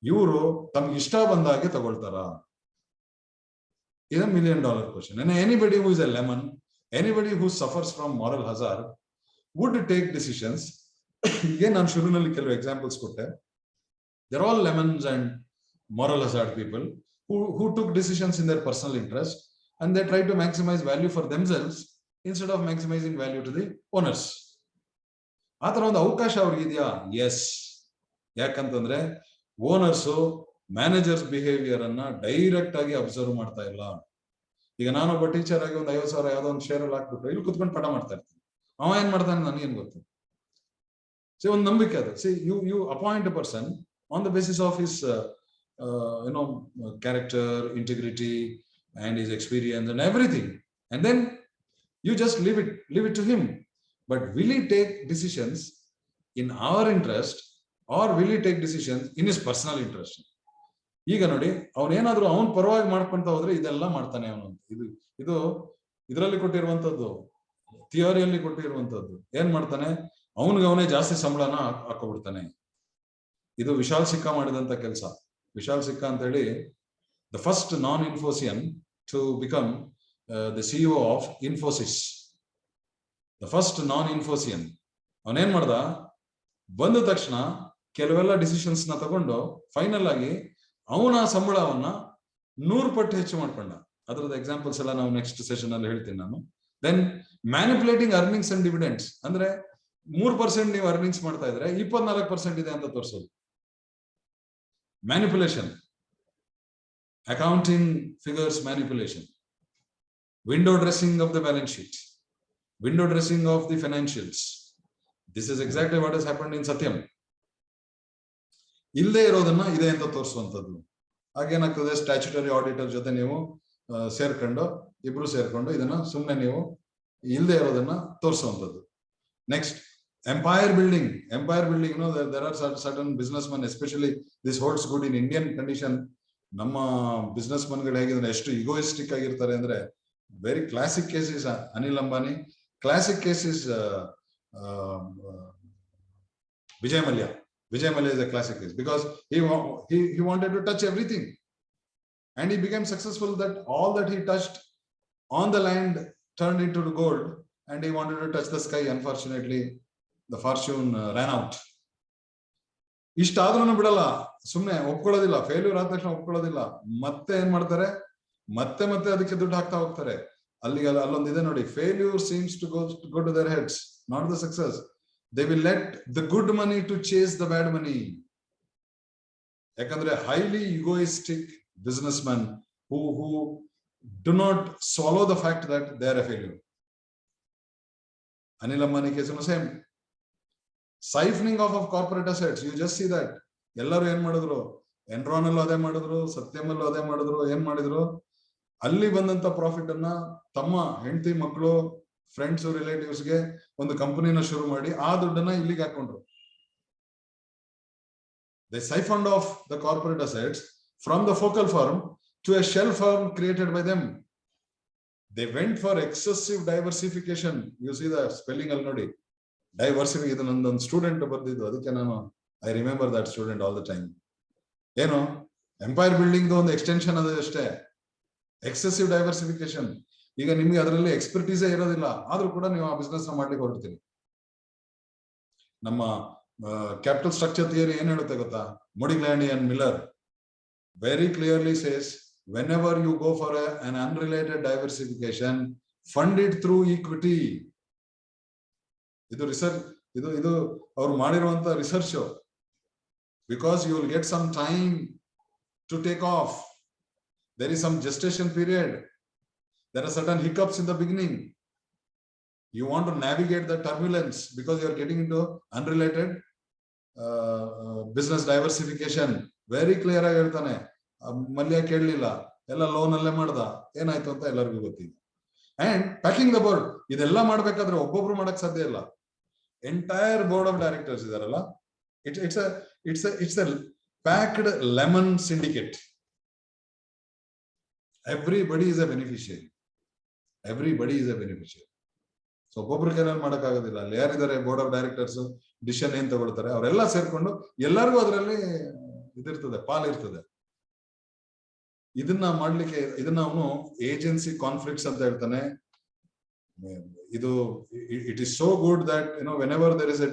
ಇವರು ತಮ್ಗೆ ಇಷ್ಟ ಬಂದಾಗೆ ತಗೊಳ್ತಾರ? is $1 million question. And anybody who is a lemon, anybody who suffers from moral hazard would take decisions. Again, ನಾನು ಶುರುನಲ್ಲಿ ಕೆಲವು ಎಕ್ಸಾಂಪಲ್ಸ್ ಕೊಟ್ಟೆ. They're all lemons and moral hazard people who took decisions in their personal interest, and they try to maximize value for themselves instead of maximizing value to the owners. ಆ ತರ ಒಂದು ಅವಕಾಶ ಅವ್ರಿಗೆ ಇದೆಯಾ? S. ಯಾಕಂತಂದ್ರೆ owners managers behaviour ಅನ್ನ direct ಆಗಿ observe ಮಾಡ್ತಾ ಇಲ್ಲ. ಈಗ ನಾನೊಬ್ಬ ಟೀಚರ್ ಆಗಿ ಒಂದು 50,000 ಯಾವ್ದೋ ಒಂದು ಶೇರ್ ಅಲ್ಲಿ ಹಾಕ್ಬಿಟ್ಟು ಇಲ್ಲಿ ಕುತ್ಕೊಂಡು ಪಾಠ ಮಾಡ್ತಾ ಇರ್ತೀನಿ. ಅವ ಏನ್ ಮಾಡ್ತಾನೆ ನನಗೇನ್ ಗೊತ್ತು? ಒಂದು ನಂಬಿಕೆ ಅದು. You appoint a person on the basis of his character, integrity and his experience and everything. and then you just leave it to him. But will he take decisions in our interest, or will he take decisions in his personal interest? ಈಗ ನೋಡಿ, ಅವನೇನಾದ್ರೂ ಅವನ್ ಪರವಾಗಿ ಮಾಡ್ಕೊಂತ ಹೋದ್ರೆ ಇದೆಲ್ಲ ಮಾಡ್ತಾನೆ ಅವನು. ಇದು ಇದರಲ್ಲಿ ಕೊಟ್ಟಿರುವಂತದ್ದು, ಥಿಯರಿಯಲ್ಲಿ ಕೊಟ್ಟಿರುವಂತದ್ದು. ಏನ್ ಮಾಡ್ತಾನೆ, ಅವನೇ ಜಾಸ್ತಿ ಸಂಬಳನ ಹಾಕೋಬಿಡ್ತಾನೆ. ಇದು ವಿಶಾಲ್ ಸಿಕ್ಕಾ ಮಾಡಿದಂತ ಕೆಲಸ. ವಿಶಾಲ್ ಸಿಕ್ಕಾ ಅಂತ ಹೇಳಿ, the first non Infoscion to become the CEO of Infosys. The first non Infoscion. ಅವನೇನ್ ಮಾಡ್ದ, ಬಂದ ತಕ್ಷಣ ಕೆಲವೆಲ್ಲ ಡಿಸಿಷನ್ಸ್ ನ ತಗೊಂಡು ಫೈನಲ್ ಆಗಿ ಅವನ ಸಂಬಳವನ್ನ 100 ಪಟ್ಟು ಹೆಚ್ಚು ಮಾಡ್ಕೊಂಡ. ಅದರದ ಎಕ್ಸಾಂಪಲ್ಸ್ ಎಲ್ಲ ನಾವು ನೆಕ್ಸ್ಟ್ ಸೆಷನ್ ಅಲ್ಲಿ ಹೇಳ್ತೀನಿ ನಾನು. Then manipulating earnings and dividends, ಅಂದ್ರೆ 3% ನೀವು ಅರ್ನಿಂಗ್ಸ್ ಮಾಡ್ತಾ ಇದ್ರೆ 24% ಇದೆ ಅಂತ ತೋರಿಸೋದು. Manipulation, accounting figures manipulation, window dressing of the balance sheet, window dressing of the financials. This is exactly what has happened ಇನ್ ಸತ್ಯಂ. ಇಲ್ಲದೆ ಇರೋದನ್ನ ಇದೆ ಅಂತ ತೋರಿಸುವಂತದ್ದು. ಹಾಗೇನಾಗ್ತದೆ, ಸ್ಟ್ಯಾಚ್ಯುಟರಿ ಆಡಿಟರ್ ಜೊತೆ ನೀವು ಇಬ್ರು ಸೇರ್ಕೊಂಡು ಇದನ್ನ ಸುಮ್ಮನೆ ನೀವು ಇಲ್ಲದೆ ಇರೋದನ್ನ ತೋರಿಸುವಂತದ್ದು. Next, empire building. there are certain businessmen, especially this holds good in Indian condition. ನಮ್ಮ ಬಿಸ್ನೆಸ್ ಮನ್ಗಳು ಹೇಗಿದ್ರೆ ಎಷ್ಟು ಇಗೋಯಿಸ್ಟಿಕ್ ಆಗಿರ್ತಾರೆ ಅಂದ್ರೆ, very classic case is Anil Ambani, classic case is Vijay Mallya. Vijay Mallya is a classic case because he wanted to touch everything, and he became successful that all that he touched on the land turned into gold, and he wanted to touch the sky. Unfortunately, the fortune ran out. ಇಷ್ಟಾದ್ರೂ ಬಿಡಲ್ಲ, ಸುಮ್ನೆ ಒಪ್ಕೊಳ್ಳೋದಿಲ್ಲ. Failure ಆದ ತಕ್ಷಣ ಒಪ್ಕೊಳ್ಳೋದಿಲ್ಲ. ಮತ್ತೆ ಏನ್ ಮಾಡ್ತಾರೆ, ಮತ್ತೆ ಅದಕ್ಕೆ ದುಡ್ಡು ಹಾಕ್ತಾ ಹೋಗ್ತಾರೆ. ಅಲ್ಲೊಂದಿದೆ ನೋಡಿ, failure seems to go to their heads, not the success. They will let the good money to chase the bad money. ಯಾಕಂದ್ರೆ highly egoistic businessmen who do not swallow the fact that they are a failure. Anil Ambani case is same. Siphoning off of corporate assets. You just see that. ಎಲ್ಲರೂ ಏನ್ ಮಾಡಿದ್ರು, Enron ಅಲ್ಲೂ ಅದೇ ಮಾಡಿದ್ರು, ಸತ್ಯಂ ಅಲ್ಲೂ ಅದೇ ಮಾಡಿದ್ರು. ಏನ್ ಮಾಡಿದ್ರು, ಅಲ್ಲಿ ಬಂದಂತ ಪ್ರಾಫಿಟ್ ಅನ್ನ ತಮ್ಮ ಹೆಂಡತಿ, ಮಕ್ಕಳು, ಫ್ರೆಂಡ್ಸ್, ರಿಲೇಟಿವ್ಸ್ಗೆ ಒಂದು ಕಂಪನಿನ ಶುರು ಮಾಡಿ ಆ ದುಡ್ಡನ್ನ ಇಲ್ಲಿಗೆ ಹಾಕೊಂಡ್ರು. They siphoned off the corporate assets from the focal firm to a shell firm created by them. They went for excessive diversification. You see the spelling ಅಲ್ಲಿ ನೋಡಿ, ಡೈವರ್ಸಿಫೈ. ಇದು ನಂದೊಂದು ಸ್ಟೂಡೆಂಟ್ ಬರ್ದಿದ್ದು, ಅದಕ್ಕೆ ನಾನು I remember that student all the time. ಏನು, empire building ಒಂದು extension ಅದು ಅಷ್ಟೇ, ಎಕ್ಸೆಸಿವ್ ಡೈವರ್ಸಿಫಿಕೇಶನ್. ಈಗ ನಿಮ್ಗೆ ಅದರಲ್ಲಿ ಎಕ್ಸ್ಪರ್ಟೀಸೇ ಇರೋದಿಲ್ಲ, ಆದ್ರೂ ಕೂಡ ನೀವು ಆ ಬಿಸ್ನೆಸ್ ನ ಮಾಡ್ಲಿಕ್ಕೆ ಹೊರಡ್ತೀರಿ. ನಮ್ಮ ಕ್ಯಾಪಿಟಲ್ ಸ್ಟ್ರಕ್ಚರ್ ಥಿಯರಿ ಏನ್ ಹೇಳುತ್ತೆ ಗೊತ್ತಾ? Modigliani and Miller very clearly says, whenever you go for an unrelated diversification, fund it through equity. ಇದು ರಿಸರ್ಚ್, ಇದು ಅವ್ರು ಮಾಡಿರುವಂತ research. Because you will get some time to take off. there is some gestation period. There are certain hiccups in the beginning. You want to navigate the turbulence because you are getting into unrelated business diversification. Very clear ಆಗಿ ಹೇಳ್ತಾನೆ. ಮಲ್ಯ ಕೇಳಲಿಲ್ಲ, ಎಲ್ಲ loan ಅಲ್ಲೇ ಮಾಡ್ದ, ಏನಾಯ್ತು ಅಂತ ಎಲ್ಲರಿಗೂ ಗೊತ್ತಿದೆ. ಅಂಡ್ ಪ್ಯಾಕಿಂಗ್ ದ ಬೋರ್ಡ್, ಇದೆಲ್ಲ ಮಾಡ್ಬೇಕಾದ್ರೆ ಒಬ್ಬೊಬ್ರು ಮಾಡಕ್ ಸಾಧ್ಯ ಇಲ್ಲ. ಎಂಟೈರ್ ಬೋರ್ಡ್ ಆಫ್ ಡೈರೆಕ್ಟರ್ಸ್ ಇದಾರಲ್ಲ, it's a packed lemon syndicate. Everybody is a beneficiary. So ಒಬ್ಬೊಬ್ರು ಕೆಲವರು ಮಾಡಕ್ ಆಗೋದಿಲ್ಲ. ಅಲ್ಲಿ ಯಾರಿದ್ದಾರೆ ಬೋರ್ಡ್ ಆಫ್ ಡೈರೆಕ್ಟರ್ಸ್, ಡಿಸಿಷನ್ ಏನ್ ತಗೊಳ್ತಾರೆ, ಅವರೆಲ್ಲ ಸೇರ್ಕೊಂಡು ಎಲ್ಲರಿಗೂ ಅದರಲ್ಲಿ ಇದಿರ್ತದೆ, ಪಾಲಿರ್ತದೆ. ಇದನ್ನ ಮಾಡ್ಲಿಕ್ಕೆ, ಇದನ್ನ ಅವನು ಏಜೆನ್ಸಿ ಕಾನ್ಫ್ಲಿಕ್ಟ್ಸ್ ಅಂತ ಹೇಳ್ತಾನೆ. ಇದು it is so good that whenever there is a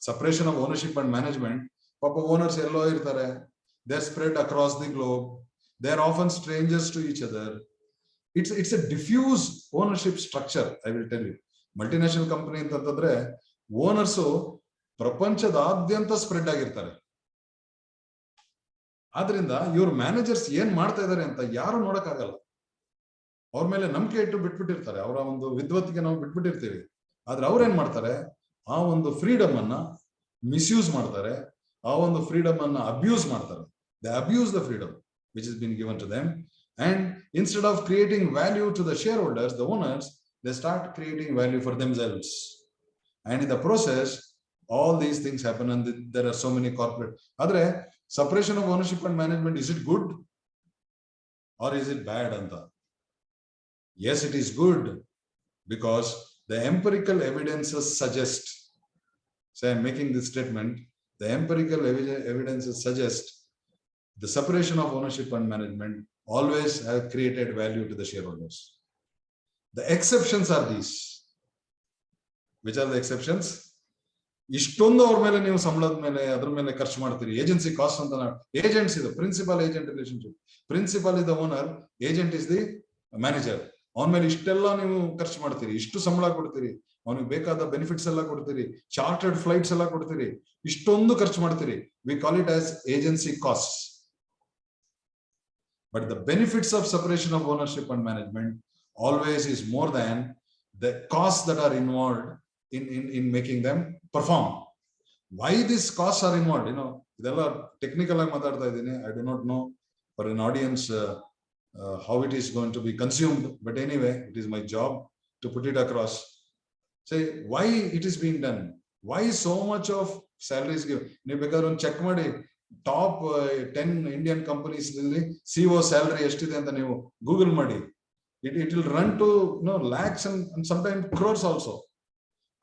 separation of ownership and management, ಪಾಪ ಓನರ್ಸ್ ಎಲ್ಲೋ ಇರ್ತಾರೆ, they are spread across the globe. They are often strangers to each other. It's a diffuse ownership structure. I will tell you. Multinational company ಅಂತಂದ್ರೆ owners ಪ್ರಪಂಚದಾದ್ಯಂತ spread ಆಗಿರ್ತಾರೆ. ಆದ್ರಿಂದ ಇವ್ರ managers ಏನ್ ಮಾಡ್ತಾ ಇದಾರೆ ಅಂತ ಯಾರು ನೋಡಕ್ ಆಗಲ್ಲ. ಅವ್ರ ಮೇಲೆ ನಂಬಿಕೆ ಇಟ್ಟು ಬಿಟ್ಬಿಟ್ಟಿರ್ತಾರೆ, ಅವರ ಒಂದು ವಿದ್ವತ್ತಿಗೆ ನಾವು ಬಿಟ್ಬಿಟ್ಟಿರ್ತೀವಿ. ಆದ್ರೆ ಅವ್ರ ಏನ್ ಮಾಡ್ತಾರೆ, ಆ ಒಂದು ಫ್ರೀಡಮ್ ಅನ್ನ ಮಿಸ್ಯೂಸ್ ಮಾಡ್ತಾರೆ, ಆ ಒಂದು ಫ್ರೀಡಮ್ ಅನ್ನ ಅಬ್ಯೂಸ್ ಮಾಡ್ತಾರೆ. They abuse the freedom which has been given to them, And instead of creating value to the shareholders, the owners, they start creating value for themselves. And in the process, all these things happen, and there are so many corporate. Adre, separation of ownership and management, is it good or is it bad? Anta? Yes, it is good, because the empirical evidences suggest, so I'm making this statement, the empirical evidences suggest the separation of ownership and management always have created value to the shareholders. The exceptions are these. Which are the exceptions? ಇಷ್ಟೊಂದು ಅವ್ರ ಮೇಲೆ ನೀವು ಸಂಬಳದ ಮೇಲೆ ಅದ್ರ ಮೇಲೆ ಖರ್ಚು ಮಾಡ್ತೀರಿ. ಏಜೆನ್ಸಿ ಕಾಸ್ಟ್ ಅಂತ ಏಜೆಂಟ್ಸ್ ಇದು, principal agent relationship. Principal is the owner, agent is the manager. ಅವನ ಮೇಲೆ ಇಷ್ಟೆಲ್ಲ ನೀವು ಖರ್ಚು ಮಾಡ್ತೀರಿ, ಇಷ್ಟು ಸಂಬಳ ಕೊಡ್ತೀರಿ, ಅವನಿಗೆ ಬೇಕಾದ ಬೆನಿಫಿಟ್ಸ್ ಎಲ್ಲ ಕೊಡ್ತೀರಿ, ಚಾರ್ಟರ್ಡ್ ಫ್ಲೈಟ್ಸ್ ಎಲ್ಲ ಕೊಡ್ತೀರಿ, ಇಷ್ಟೊಂದು ಖರ್ಚು ಮಾಡ್ತೀರಿ. We call it as agency cost. But the benefits of separation of ownership and management always is more than the costs that are involved in making them perform. Why these costs are involved? You know, idella technical agi maatadta idini. I do not know for an audience how it is going to be consumed, but anyway, it is my job to put it across. Say why it is being done. Why so much of salaries give? ನೀವು ಬೇಕಾದ್ರೆ ಒಂದು check ಮಾಡಿ, top 10 Indian companies CEO salary ಎಷ್ಟಿದೆ ಅಂತ ನೀವು Google ಮಾಡಿ. It will run to lakhs and sometimes crores also.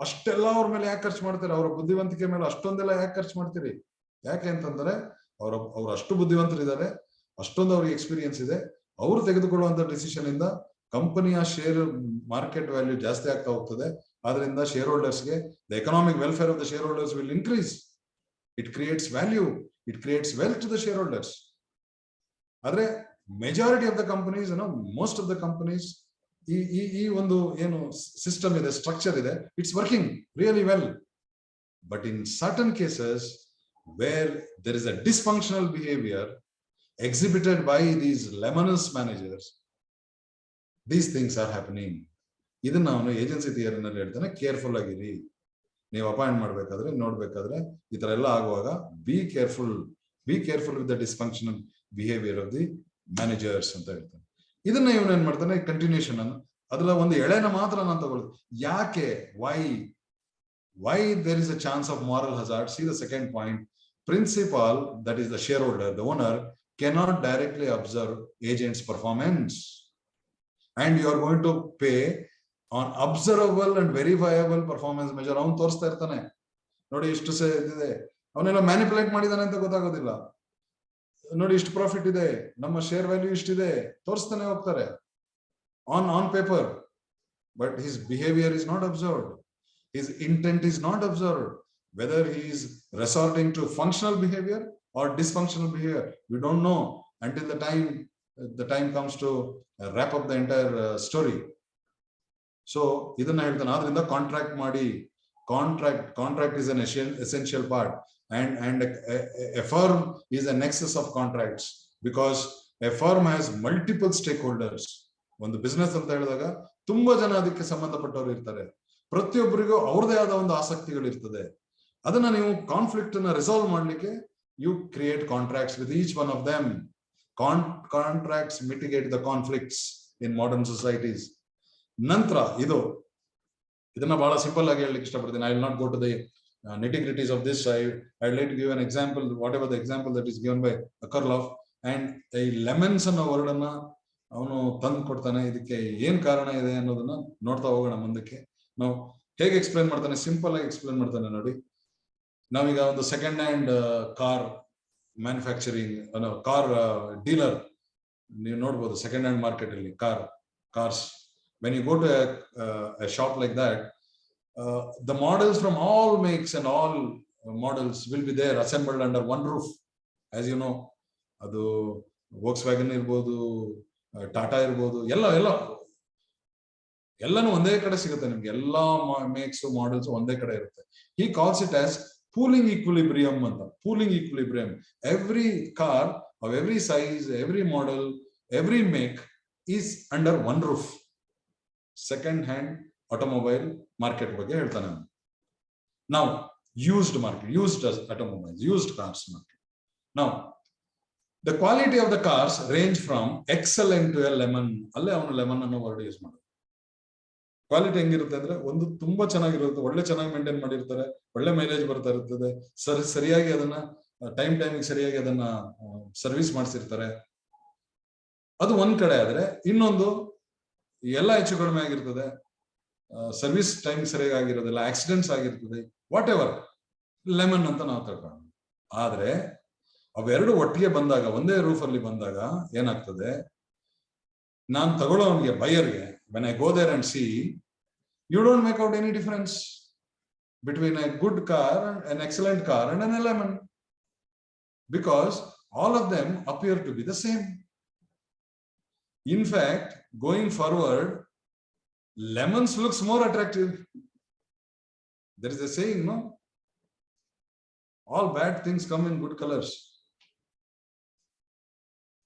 ಅಷ್ಟೆಲ್ಲ ಅವ್ರ ಮೇಲೆ ಯಾಕೆ ಖರ್ಚು ಮಾಡ್ತಾರೆ? ಅವರ ಬುದ್ಧಿವಂತಿಕೆ ಮೇಲೆ ಅಷ್ಟೊಂದೆಲ್ಲ ಯಾಕೆ ಖರ್ಚು ಮಾಡ್ತೀರಿ? ಯಾಕೆ ಅಂತಂದ್ರೆ ಅವ್ರು ಅಷ್ಟು ಬುದ್ಧಿವಂತರಿದ್ದಾರೆ, ಅಷ್ಟೊಂದು ಅವ್ರಿಗೆ ಎಕ್ಸ್ಪೀರಿಯನ್ಸ್ ಇದೆ. ಅವ್ರು ತೆಗೆದುಕೊಳ್ಳುವಂತ ಡಿಸಿಷನ್ ಇಂದ ಕಂಪನಿಯ ಶೇರ್ ಮಾರ್ಕೆಟ್ ವ್ಯಾಲ್ಯೂ ಜಾಸ್ತಿ ಆಗ್ತಾ ಹೋಗ್ತದೆ. ಆದ್ರಿಂದ ಶೇರ್ ಹೋಲ್ಡರ್ಸ್ಗೆ the economic welfare of the shareholders will increase. It creates value, it creates wealth to the shareholders. ಆದ್ರೆ majority of the companies, most of the companies, ಈ ಒಂದು ಏನು ಸಿಸ್ಟಮ್ ಇದೆ, ಸ್ಟ್ರಕ್ಚರ್ ಇದೆ, it's working really well. But in certain cases where there is a dysfunctional behavior exhibited by these lemonous managers, these things are happening. ಇದನ್ನ ನಾನು agency ಥಿಯರಿನಲ್ಲಿ ಹೇಳ್ತಾನೆ, careful ಆಗಿರಿ. ನೀವು ಅಪಾಯಿಂಟ್ ಮಾಡ್ಬೇಕಾದ್ರೆ ನೋಡ್ಬೇಕಾದ್ರೆ ಈ ತರ ಎಲ್ಲ ಆಗುವಾಗ be careful with the dysfunctional behaviour of the managers ಅಂತ ಹೇಳ್ತಾನೆ. ಇದನ್ನ ಇವನು ಏನ್ ಮಾಡ್ತಾನೆ, ಕಂಟಿನ್ಯೂಷನ್ ಅನ್ನು ಅದ್ರಲ್ಲಿ ಒಂದು ಎಳೆನ ಮಾತ್ರ ನಾನು ತಗೊಳ್ಳೋದು. ಯಾಕೆ, why there is a chance of moral hazard? See the second point. Principal, that is the shareholder, the owner, cannot directly observe agent's performance, and you are going to pay on observable and verifiable performance measure. ಅವನು ತೋರಿಸ್ತಾ ಇರ್ತಾನೆ, ನೋಡಿ ಇಷ್ಟು ಇದೆ, ಅವನೆಲ್ಲ manipulate ಮಾಡಿದಾನೆ ಅಂತ ಗೊತ್ತಾಗೋದಿಲ್ಲ. ನೋಡಿ ಇಷ್ಟು ಪ್ರಾಫಿಟ್ ಇದೆ, ನಮ್ಮ ಶೇರ್ ವ್ಯಾಲ್ಯೂ ಇಷ್ಟಿದೆ, ತೋರಿಸ್ತಾನೆ ಹೋಗ್ತಾರೆ on paper. But his behaviour is not observed, his intent is not observed. Whether he is resorting to functional behaviour or dysfunctional behaviour, we don't know until the time comes to wrap up the entire story. So ಇದನ್ನ ಹೇಳ್ತಾನೆ. ಆದ್ರಿಂದ contract ಮಾಡಿ, contract is an essential part, and a firm is a nexus of contracts, because a firm has multiple stakeholders. ಒಂದು business ಅಂತ ಹೇಳಿದಾಗ ತುಂಬಾ ಜನ ಅದಕ್ಕೆ ಸಂಬಂಧಪಟ್ಟವರು ಇರ್ತಾರೆ, ಪ್ರತಿಯೊಬ್ಬರಿಗೂ ಅವ್ರದೇ ಆದ ಒಂದು ಆಸಕ್ತಿಗಳು ಇರ್ತದೆ. ಅದನ್ನ ನೀವು ಕಾನ್ಫ್ಲಿಕ್ಟ್ ಅನ್ನ ರಿಸಾಲ್ವ್ ಮಾಡ್ಲಿಕ್ಕೆ you create contracts with each one of them. Contracts mitigate the conflicts in modern societies. ನಂತರ ಇದನ್ನ ಬಹಳ ಸಿಂಪಲ್ ಆಗಿ ಹೇಳಲಿಕ್ಕೆ ಇಷ್ಟಪಡ್ತೀನಿ. I will not go to the nitty-gritties of this. I would like to give an example, whatever the example that is given by Karloff. And ಈ lemons ಅನ್ನೋ word ಅನ್ನ ಅವನು ತಂದು ಕೊಡ್ತಾನೆ. ಇದಕ್ಕೆ ಏನ್ ಕಾರಣ ಇದೆ ಅನ್ನೋದನ್ನ ನೋಡ್ತಾ ಹೋಗೋಣ ಮುಂದಕ್ಕೆ. ನಾವು ಹೇಗೆ ಎಕ್ಸ್ಪ್ಲೇನ್ ಮಾಡ್ತಾನೆ, ಸಿಂಪಲ್ ಆಗಿ ಎಕ್ಸ್ಪ್ಲೇನ್ ಮಾಡ್ತಾನೆ ನೋಡಿ. ನಾವೀಗ ಒಂದು second hand car manufacturing car dealer ನೀವು ನೋಡ್ಬೋದು ಸೆಕೆಂಡ್ ಹ್ಯಾಂಡ್ ಮಾರ್ಕೆಟ್ ಅಲ್ಲಿ cars. When you go to a shop like that, the models from all makes and all models will be there assembled under one roof. As you know, adu Volkswagen irbodu, Tata irbodu, ಎಲ್ಲಾನು ಒಂದೇ ಕಡೆ ಸಿಗುತ್ತೆ ನಿಮ್ಗೆ. ಎಲ್ಲಾ makes models ಒಂದೇ ಕಡೆ ಇರುತ್ತೆ. He calls it as pooling equilibrium anta. Pooling equilibrium. Every car of every size, every model, every make is under one roof. Second hand automobile market ಬಗ್ಗೆ ಹೇಳ್ತಾನೆ. Now used market, used automobiles, used cars market. Now The quality of the cars range from excellent to a lemon. ಅಲ್ಲೇ ಅವನು lemon ಅನ್ನೋ word use ಮಾಡೋದು. Quality ಹೆಂಗಿರುತ್ತೆ ಅಂದ್ರೆ ಒಂದು ತುಂಬಾ ಚೆನ್ನಾಗಿರುತ್ತೆ, ಒಳ್ಳೆ ಚೆನ್ನಾಗಿ ಮೇಂಟೈನ್ ಮಾಡಿರ್ತಾರೆ, ಒಳ್ಳೆ ಮೈಲೇಜ್ ಬರ್ತಾ ಇರ್ತದೆ, ಸರಿಯಾಗಿ ಅದನ್ನ ಟೈಮಿಗೆ ಸರಿಯಾಗಿ ಅದನ್ನ ಸರ್ವಿಸ್ ಮಾಡಿಸಿರ್ತಾರೆ. ಅದು ಒಂದ್ ಕಡೆ ಆದ್ರೆ, ಇನ್ನೊಂದು ಎಲ್ಲ ಹೆಚ್ಚು ಕಡಿಮೆ ಆಗಿರ್ತದೆ, ಸರ್ವಿಸ್ ಟೈಮ್ ಸರಿಯಾಗಿ ಆಗಿರೋದಿಲ್ಲ, ಆಕ್ಸಿಡೆಂಟ್ಸ್ ಆಗಿರ್ತದೆ, ವಾಟ್ ಎವರ್, ಲೆಮನ್ ಅಂತ ನಾವು ತಗೊಂಡು. ಆದ್ರೆ ಅವೆರಡು ಒಟ್ಟಿಗೆ ಬಂದಾಗ, ಒಂದೇ ರೂಫ್ ಅಲ್ಲಿ ಬಂದಾಗ ಏನಾಗ್ತದೆ, ನಾನು ತಗೊಳ್ಳೋನಿಗೆ ಬೈಯರ್ಗೆ, when I go there and see, you don't make out any difference between a good car, an excellent car, and an lemon, because all of them appear to be the same. In fact, going forward, lemons looks more attractive. There is a saying, no? All bad things come in good colors.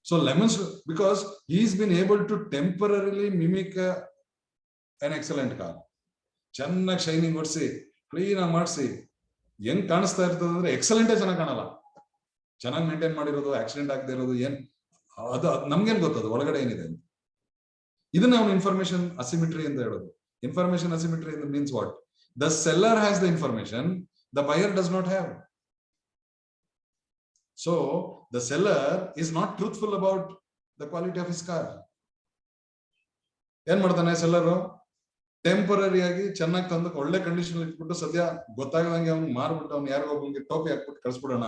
So lemons, because he's been able to temporarily mimic an excellent car. ಚೆನ್ನಾಗಿ shining ಹೊಡಿಸಿ, clean ಆಗಿ ಮಾಡಿಸಿ, ಹೆಂಗ್ ಕಾಣಿಸ್ತಾ ಇರ್ತದೆ ಅಂದ್ರೆ ಎಕ್ಸಲೆಂಟೇ ಚೆನ್ನಾಗಿ ಕಾಣಲ್ಲ. ಚೆನ್ನಾಗಿ ಮೇಂಟೈನ್ ಮಾಡಿರೋದು, ಆಕ್ಸಿಡೆಂಟ್ ಆಗದೆ ಇರೋದು, ಅದು ನಮ್ಗೇನ್ ಗೊತ್ತದು ಒಳಗಡೆ ಏನಿದೆ ಅಂತ. ಇದನ್ನ ಅವನು ಇನ್ಫಾರ್ಮೇಶನ್ ಅಸಿಮಿಟ್ರಿ ಅಂತ ಹೇಳೋದು. Information asymmetry means what? The seller has the information, the buyer does not have. So the seller is not truthful about the quality of his car. ಏನ್ ಮಾಡ್ತಾನೆ ಸೆಲ್ಲರು? ಟೆಂಪರರಿ ಆಗಿ ಚೆನ್ನಾಗಿ ತಂದು ಒಳ್ಳೆ ಕಂಡೀಷನ್ ಇಟ್ಬಿಟ್ಟು ಸದ್ಯ ಗೊತ್ತಾಗದಂಗೆ ಅವ್ನು ಮಾರ್ಬಿಟ್ಟು ಅವ್ನು ಯಾರಿಗೊಬ್ಬನಿಗೆ ಟೋಪಿ ಹಾಕ್ಬಿಟ್ಟು ಕಳಿಸ್ಬಿಡೋಣ.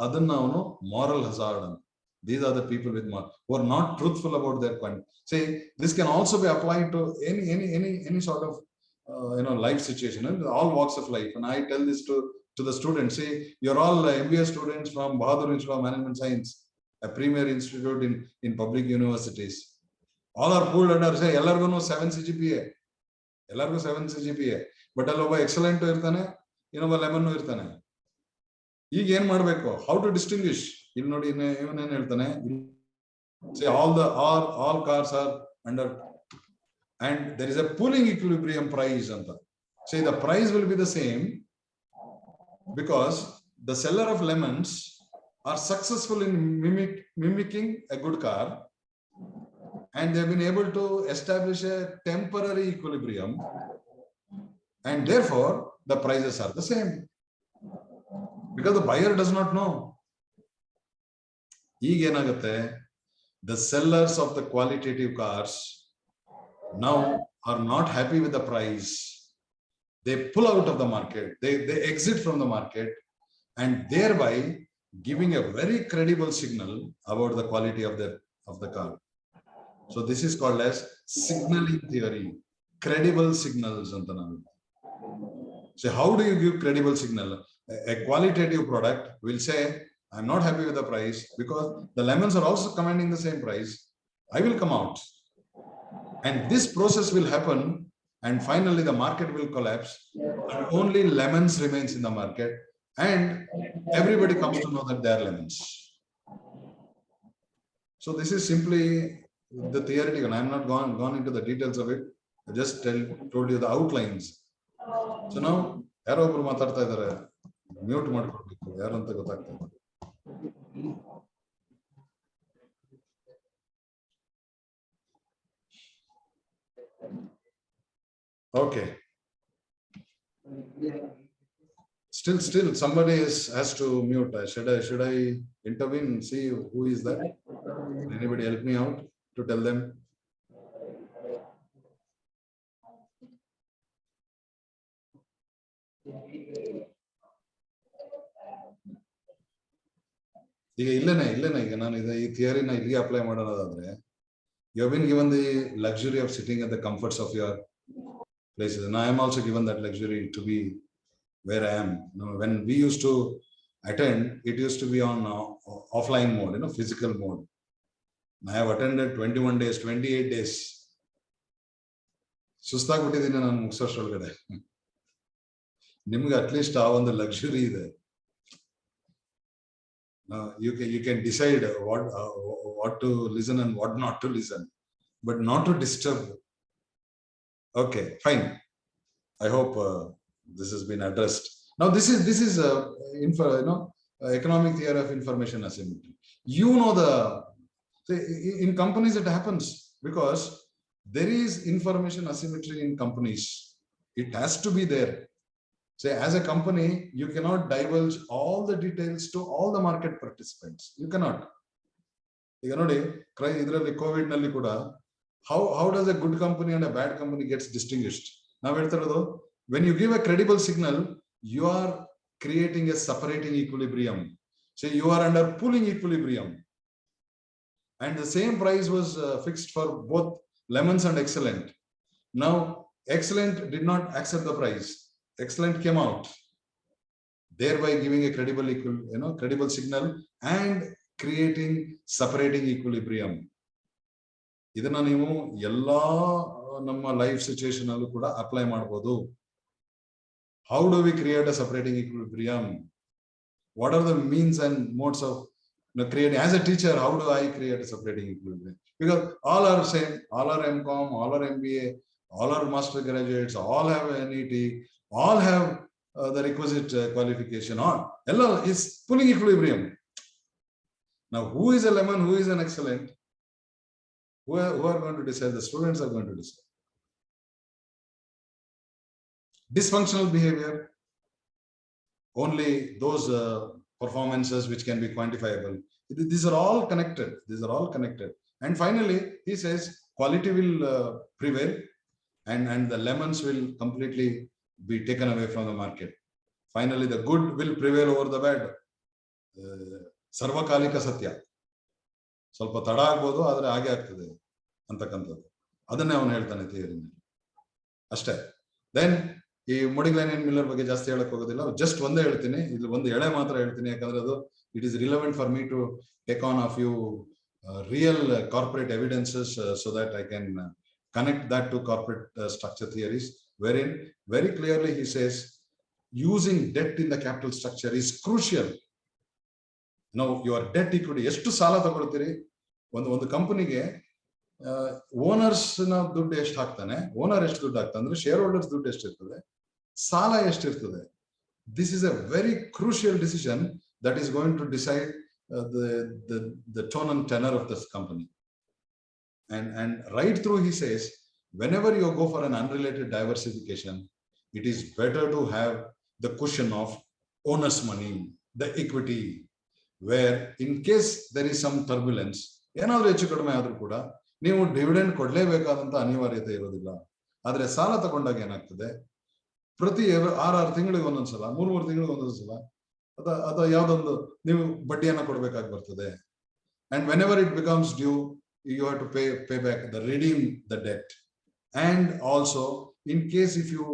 ಅದನ್ನ ಅವನು ಮಾರಲ್ ಹಜಾರ್ಡ್ ಅಂತ. These are the people who are not truthful about their quality. See, this can also be applied to any sort of life situation, and all walks of life. And I tell this to the students, say, you're all MBA students from Bahadur Institute of Management Science, a premier institute in public universities. All are pooled under, say, ellargu 7 CGPA. Ellargu 7 CGPA. But alloba excellent irtane, innova lemon irtane. ಈಗ ಏನ್ ಮಾಡ್ಬೇಕು? How to distinguish? ಇಲ್ಲಿ ನೋಡಿ ಇವನೇನ್ ಹೇಳ್ತಾನೆ, say all cars are under, and there is a pooling equilibrium price anta. Say the price will be the same because the seller of lemons are successful in mimicking a good car, and they've been able to establish a temporary equilibrium, and therefore the prices are the same because the buyer does not know. ಈಗ ಏನಾಗುತ್ತೆ, the sellers of the qualitative cars now are not happy with the price. They pull out of the market, they exit from the market, and thereby giving a very credible signal about the quality of the car. So this is called as signaling theory, credible signals. So how do you give credible signal? A qualitative product will say, I'm not happy with the price because the lemons are also commanding the same price. I will come out, and this process will happen, and finally the market will collapse, and only lemons remains in the market, and everybody comes to know that they are lemons. So this is simply the theoretical. I am not gone into the details of it. I just told you the outlines. So now ಯಾರೋ ಒಬ್ರು ಮಾತಾಡ್ತಾ ಇದ್ದಾರೆ, mute ಮಾಡ್ಕೊಡ್ಬೇಕು, ಯಾರು ಅಂತ ಗೊತ್ತಾಗ್ತಾ ಇದೆ. Okay. Still somebody has to mute. Should I intervene and see who is that? Anybody help me out to tell them? ಈಗ ಇಲ್ಲೇನೆ ಈಗ ನಾನು ಈ ಥಿಯರಿನ ಇಲ್ಲಿಗೆ ಅಪ್ಲೈ ಮಾಡೋದಾದ್ರೆ, you have been given the luxury of sitting at the comforts of your places, and I am also given that luxury to be where I am. When we used to attend, it used to be on offline mode, physical mode. I have attended 21 days, 28 days. ಸುಸ್ತಾಗ್ಬಿಟ್ಟಿದ್ದೀನಿ ನಾನು ಮುಗಿಸೋಷ್ಟ್ರೊಳಗಡೆ. ನಿಮ್ಗೆ at least ಆ ಒಂದು luxury ಇದೆ. You can decide what to listen and what not to listen, but not to disturb. Okay, fine. I hope this has been addressed. Now this is economic theory of information asymmetry. You know in companies it happens because there is information asymmetry in companies. It has to be there. Say, as a company, you cannot divulge all the details to all the market participants. You cannot. You know, COVID nalli kuda, how does a good company and a bad company gets distinguished? Now, when you give a credible signal, you are creating a separating equilibrium. So you are under pulling equilibrium. And the same price was fixed for both lemons and excellent. Now, excellent did not accept the price. Excellent came out, thereby giving a credible signal and creating separating equilibrium. Idana neevu ella namma life situation allu kuda apply madabodu. How do we create a separating equilibrium? What are the means and modes of creating? As a teacher, how do I create a separating equilibrium? Because all are same, all are MCom, all are MBA, all are master graduates, all have NET, all have the requisite qualification. All is pulling equilibrium. Now, who is a lemon, who is an excellent? Who are going to decide? The students are going to decide. Dysfunctional behavior, only those performances which can be quantifiable. These are all connected. These are all connected. And finally, he says quality will prevail, and the lemons will completely be taken away from the market. Finally, the good will prevail over the bad. Sarvakalika Satya. ಸ್ವಲ್ಪ ತಡ ಆಗ್ಬೋದು, ಆದ್ರೆ ಹಾಗೆ ಆಗ್ತದೆ ಅಂತಕ್ಕಂಥದ್ದು. ಅದನ್ನೇ ಅವನು ಹೇಳ್ತಾನೆ ಥಿಯರಿನಲ್ಲಿ ಅಷ್ಟೇ. ದೆನ್ ಈ ಮುಡಿಗ್ಲೈನ್ ಮಿಲ್ಲರ್ ಬಗ್ಗೆ ಜಾಸ್ತಿ ಹೇಳಕ್ ಹೋಗೋದಿಲ್ಲ, ಜಸ್ಟ್ ಒಂದೇ ಹೇಳ್ತೀನಿ, ಇದು ಒಂದು ಎಳೆ ಮಾತ್ರ ಹೇಳ್ತೀನಿ, ಯಾಕಂದ್ರೆ ಅದು it is relevant for me to take on a few real corporate evidences so that I can connect that to corporate structure theories, wherein very clearly he says using debt in the capital structure is crucial. Now, your debt equity, ಎಷ್ಟು ಸಾಲ ತಗೊಳ್ತೀರಿ ಒಂದು ಕಂಪನಿಗೆ, owners ನ ದುಡ್ಡು ಎಷ್ಟು ಹಾಕ್ತಾನೆ, owner ಎಷ್ಟು ದುಡ್ಡು ಹಾಕ್ತಾನೆ ಅಂದ್ರೆ ಶೇರ್ ಹೋಲ್ಡರ್ಸ್ ದುಡ್ಡು ಎಷ್ಟಿರ್ತದೆ, ಸಾಲ ಎಷ್ಟಿರ್ತದೆ. This is a very crucial decision that is going to decide the tone and tenor of this company. And right through he says, whenever you go for an unrelated diversification, it is better to have the cushion of owner's money, the equity, where in case there is some turbulence, ಏನಾದ್ರೂ ಹೆಚ್ಚು ಕಡಿಮೆ ಆದ್ರೂ ಕೂಡ ನೀವು dividend ಕೊಡ್ಲೇಬೇಕಾದಂತ ಅನಿವಾರ್ಯತೆ ಇರೋದಿಲ್ಲ. ಆದ್ರೆ ಸಾಲ ತಗೊಂಡಾಗ ಏನಾಗ್ತದೆ, ಪ್ರತಿ 6 ತಿಂಗಳಿಗೆ ಒಂದೊಂದ್ಸಲ, 3 ತಿಂಗಳಿಗೆ ಒಂದೊಂದ್ಸಲ ಅಥವಾ ಯಾವ್ದೊಂದು ನೀವು ಬಡ್ಡಿಯನ್ನ ಕೊಡ್ಬೇಕಾಗಿ ಬರ್ತದೆ. And whenever it becomes due, you have to pay back, redeem the debt. And also, in case if you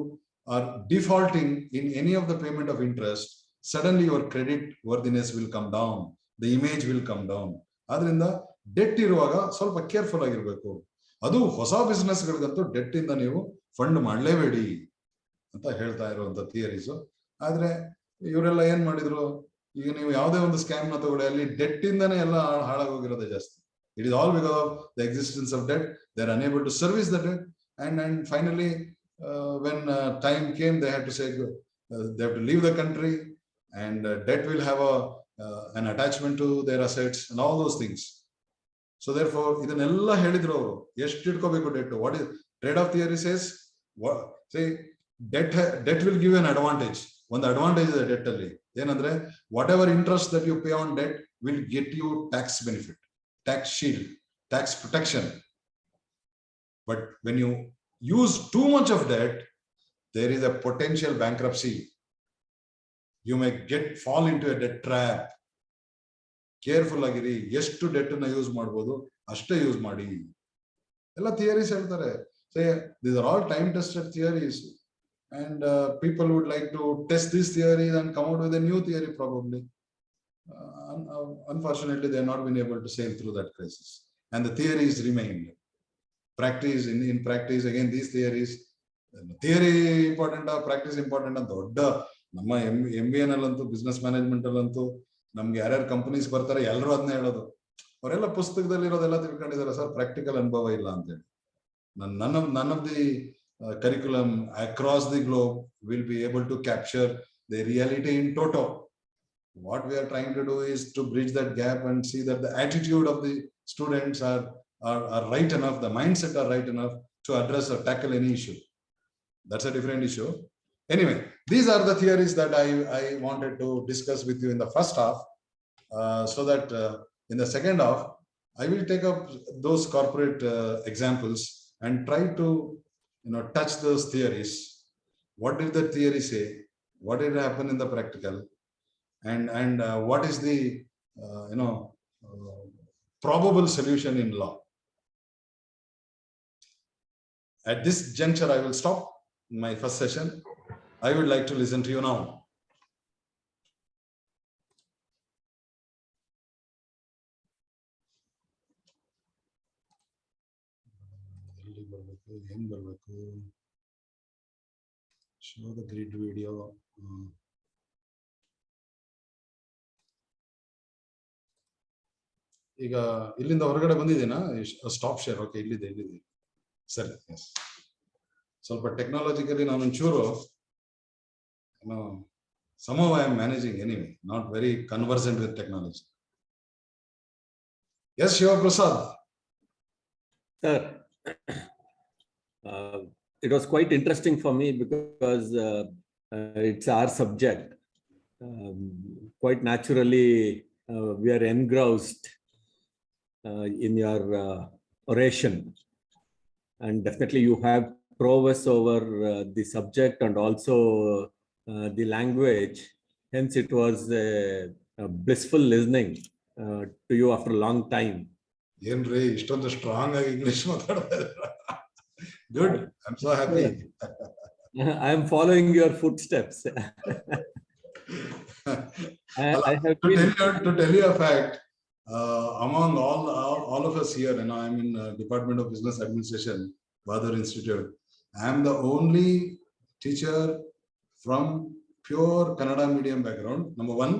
are defaulting in any of the payment of interest, suddenly your credit worthiness will come down, the image will come down. ಆದ್ರಿಂದ debt ಇರುವಾಗ ಸ್ವಲ್ಪ careful ಆಗಿರ್ಬೇಕು. ಅದು ಹೊಸ business ಗಳಿಗಂತೂ debt ಇಂದ ನೀವು fund ಮಾಡಲೇಬೇಡಿ ಅಂತ ಹೇಳ್ತಾ ಇರುವಂತ ಥಿಯರೀಸ್. ಆದ್ರೆ ಇವರೆಲ್ಲ ಏನ್ ಮಾಡಿದ್ರು, ಈಗ ನೀವು ಯಾವುದೇ ಒಂದು ಸ್ಕ್ಯಾಮ್ ನ ತಗೊಳ್ಳಿ, ಅಲ್ಲಿ ಡೆಟ್ ಇಂದಾನೆ ಎಲ್ಲ ಹಾಳಾಗೋಗಿರೋದೇ ಜಾಸ್ತಿ. It is all because of the existence of debt. They are unable to service the debt, and finally, when time came, they had to say they have to leave the country, and debt will have an attachment to their assets and all those things. So therefore, ಇದನ್ನೆಲ್ಲ ಹೇಳಿದ್ರು ಅವರು, ಎಷ್ಟು ಇಟ್ಕೋಬೇಕು debt. What is trade-off theory says? Say debt will give you an advantage. ಒಂದು advantage ಇದೆ debt ಅಲ್ಲಿ, ಏನಂದ್ರೆ whatever interest that you pay on debt will get you tax benefit, tax shield, tax protection. But when you use too much of debt, there is a potential bankruptcy. You may fall into a debt trap. Careful ಆಗಿರಿ, ಎಷ್ಟು debt ಅನ್ನ use ಮಾಡಬಹುದು ಅಷ್ಟೇ use ಮಾಡಿ. ಎಲ್ಲ theories ಹೇಳ್ತಾರೆ. These are all time tested theories, and people would like to test these theories and come out with a new theory probably. Unfortunately, they have not been able to sail through that crisis, and the theories remained. Practice in practice, again, these theories, theory important, practice important ಅಂತ ದೊಡ್ಡ ನಮ್ಮ MBA ನಲ್ಲಂತೂ, business management ಅಲ್ಲಂತೂ ನಮ್ಗೆ ಯಾರ್ಯಾರು companies ಬರ್ತಾರೆ ಎಲ್ಲರೂ ಅದನ್ನ ಹೇಳೋದು, ಅವರೆಲ್ಲ ಪುಸ್ತಕದಲ್ಲಿ ಇರೋದೆಲ್ಲ ತಿಳ್ಕೊಂಡಿದ್ದಾರೆ ಸರ್, ಪ್ರಾಕ್ಟಿಕಲ್ ಅನುಭವ ಇಲ್ಲ ಅಂತ ಹೇಳಿ. None of the curriculum across the globe will be able to capture the reality in toto. What we are trying to do is to bridge that gap and see that the attitude of the students are right enough, the mindset are right enough to address or tackle any issue. That's a different issue. Anyway, these are the theories that I wanted to discuss with you in the first half, so that in the second half, I will take up those corporate examples and try to touch those theories. What did the theory say? What did happen in the practical? And what is the probable solution in law? At this juncture, I will stop my first session. I would like to listen to you now. Show the grid video. ಈಗ ಇಲ್ಲಿಂದ ಹೊರಗಡೆ ಬಂದಿದ್ದೀನಾ? Stop share. Okay, ಇಲ್ಲಿದೆ ಸರಿ. S, ಸ್ವಲ್ಪ technologically ನಾನೊಂಚೂರು somehow I am managing anyway, not very conversant with technology. Yes, Shiva Prasad. Sir, it was quite interesting for me because it's our subject. Quite naturally, we are engrossed in your oration, and definitely you have prowess over the subject and also the language. Hence, it was a blissful listening to you after a long time. ಏನ್ರಿ ಇಷ್ಟೊಂದು strong ಆಗಿ English ಮಾತಾಡ್ತಾ ಇದ್ದೀರಾ? Good, I'm so happy. I am following your footsteps. To tell you a fact, among all of us here, I'm in Department of Business Administration, Bahadur Institute. I am the only teacher from pure Kannada medium background, number one.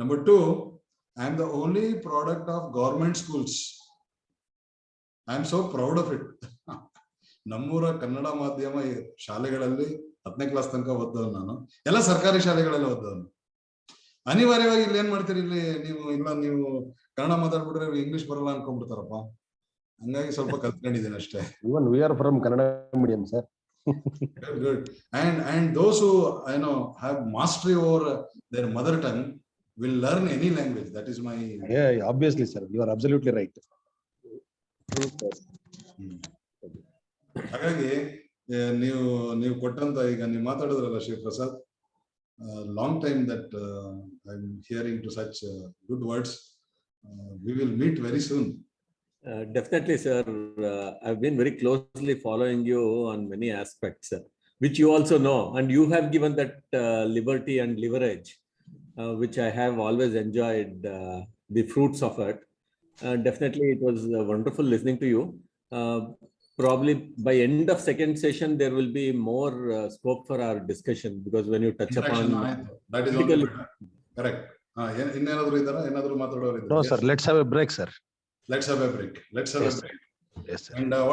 Number two, I am the only product of government schools. I am so proud of it. ನಮ್ಮೂರ ಕನ್ನಡ ಮಾಧ್ಯಮ ಶಾಲೆಗಳಲ್ಲಿ 10ನೇ class ತನಕ ಓದ್ದವನು ನಾನು. ಎಲ್ಲ ಸರ್ಕಾರಿ ಶಾಲೆಗಳಲ್ಲಿ ಓದ್ದವನು. ಅನಿವಾರ್ಯವಾಗಿ ಇಲ್ಲಿ ಏನ್ ಮಾಡ್ತೀರಿ, ಇಲ್ಲಿ ನೀವು ಕನ್ನಡ ಮಾತಾಡ್ಬಿಟ್ರೆ ಇಂಗ್ಲಿಷ್ ಬರಲ್ಲ ಅನ್ಕೊಂಡ್ಬಿಡ್ತಾರಪ್ಪ. ಹಂಗಾಗಿ ಸ್ವಲ್ಪ ಕಲ್ತ್ಕೊಂಡಿದ್ದೀನಿ ಅಷ್ಟೇ. Even we are from Kannada medium, sir. Good. And those who have mastery over their mother tongue will learn any language. That is my. Yeah, obviously, sir. You are absolutely right. ಹಾಗಾಗಿ ನೀವು ಕೊಟ್ಟಂತ ಈಗ ನೀವು ಮಾತಾಡಿದ್ರಲ್ಲ Shiva Prasad, long time that I am hearing to such good words. We will meet very soon. Definitely, sir. I've been very closely following you on many aspects, which you also know, and you have given that liberty and leverage, which I have always enjoyed the fruits of it. Definitely, it was wonderful listening to you. Probably by end of second session, there will be more scope for our discussion, because when you touch upon that is correct. ಇನ್ನೇನಾದ್ರು ಇದ್ದಾರಾ? ಏನಾದ್ರು ಮಾತಾಡೋರು ಇದ್ದಾರೆ? No, sir. Let's have a break, sir. Let's have a break. Yes, sir. And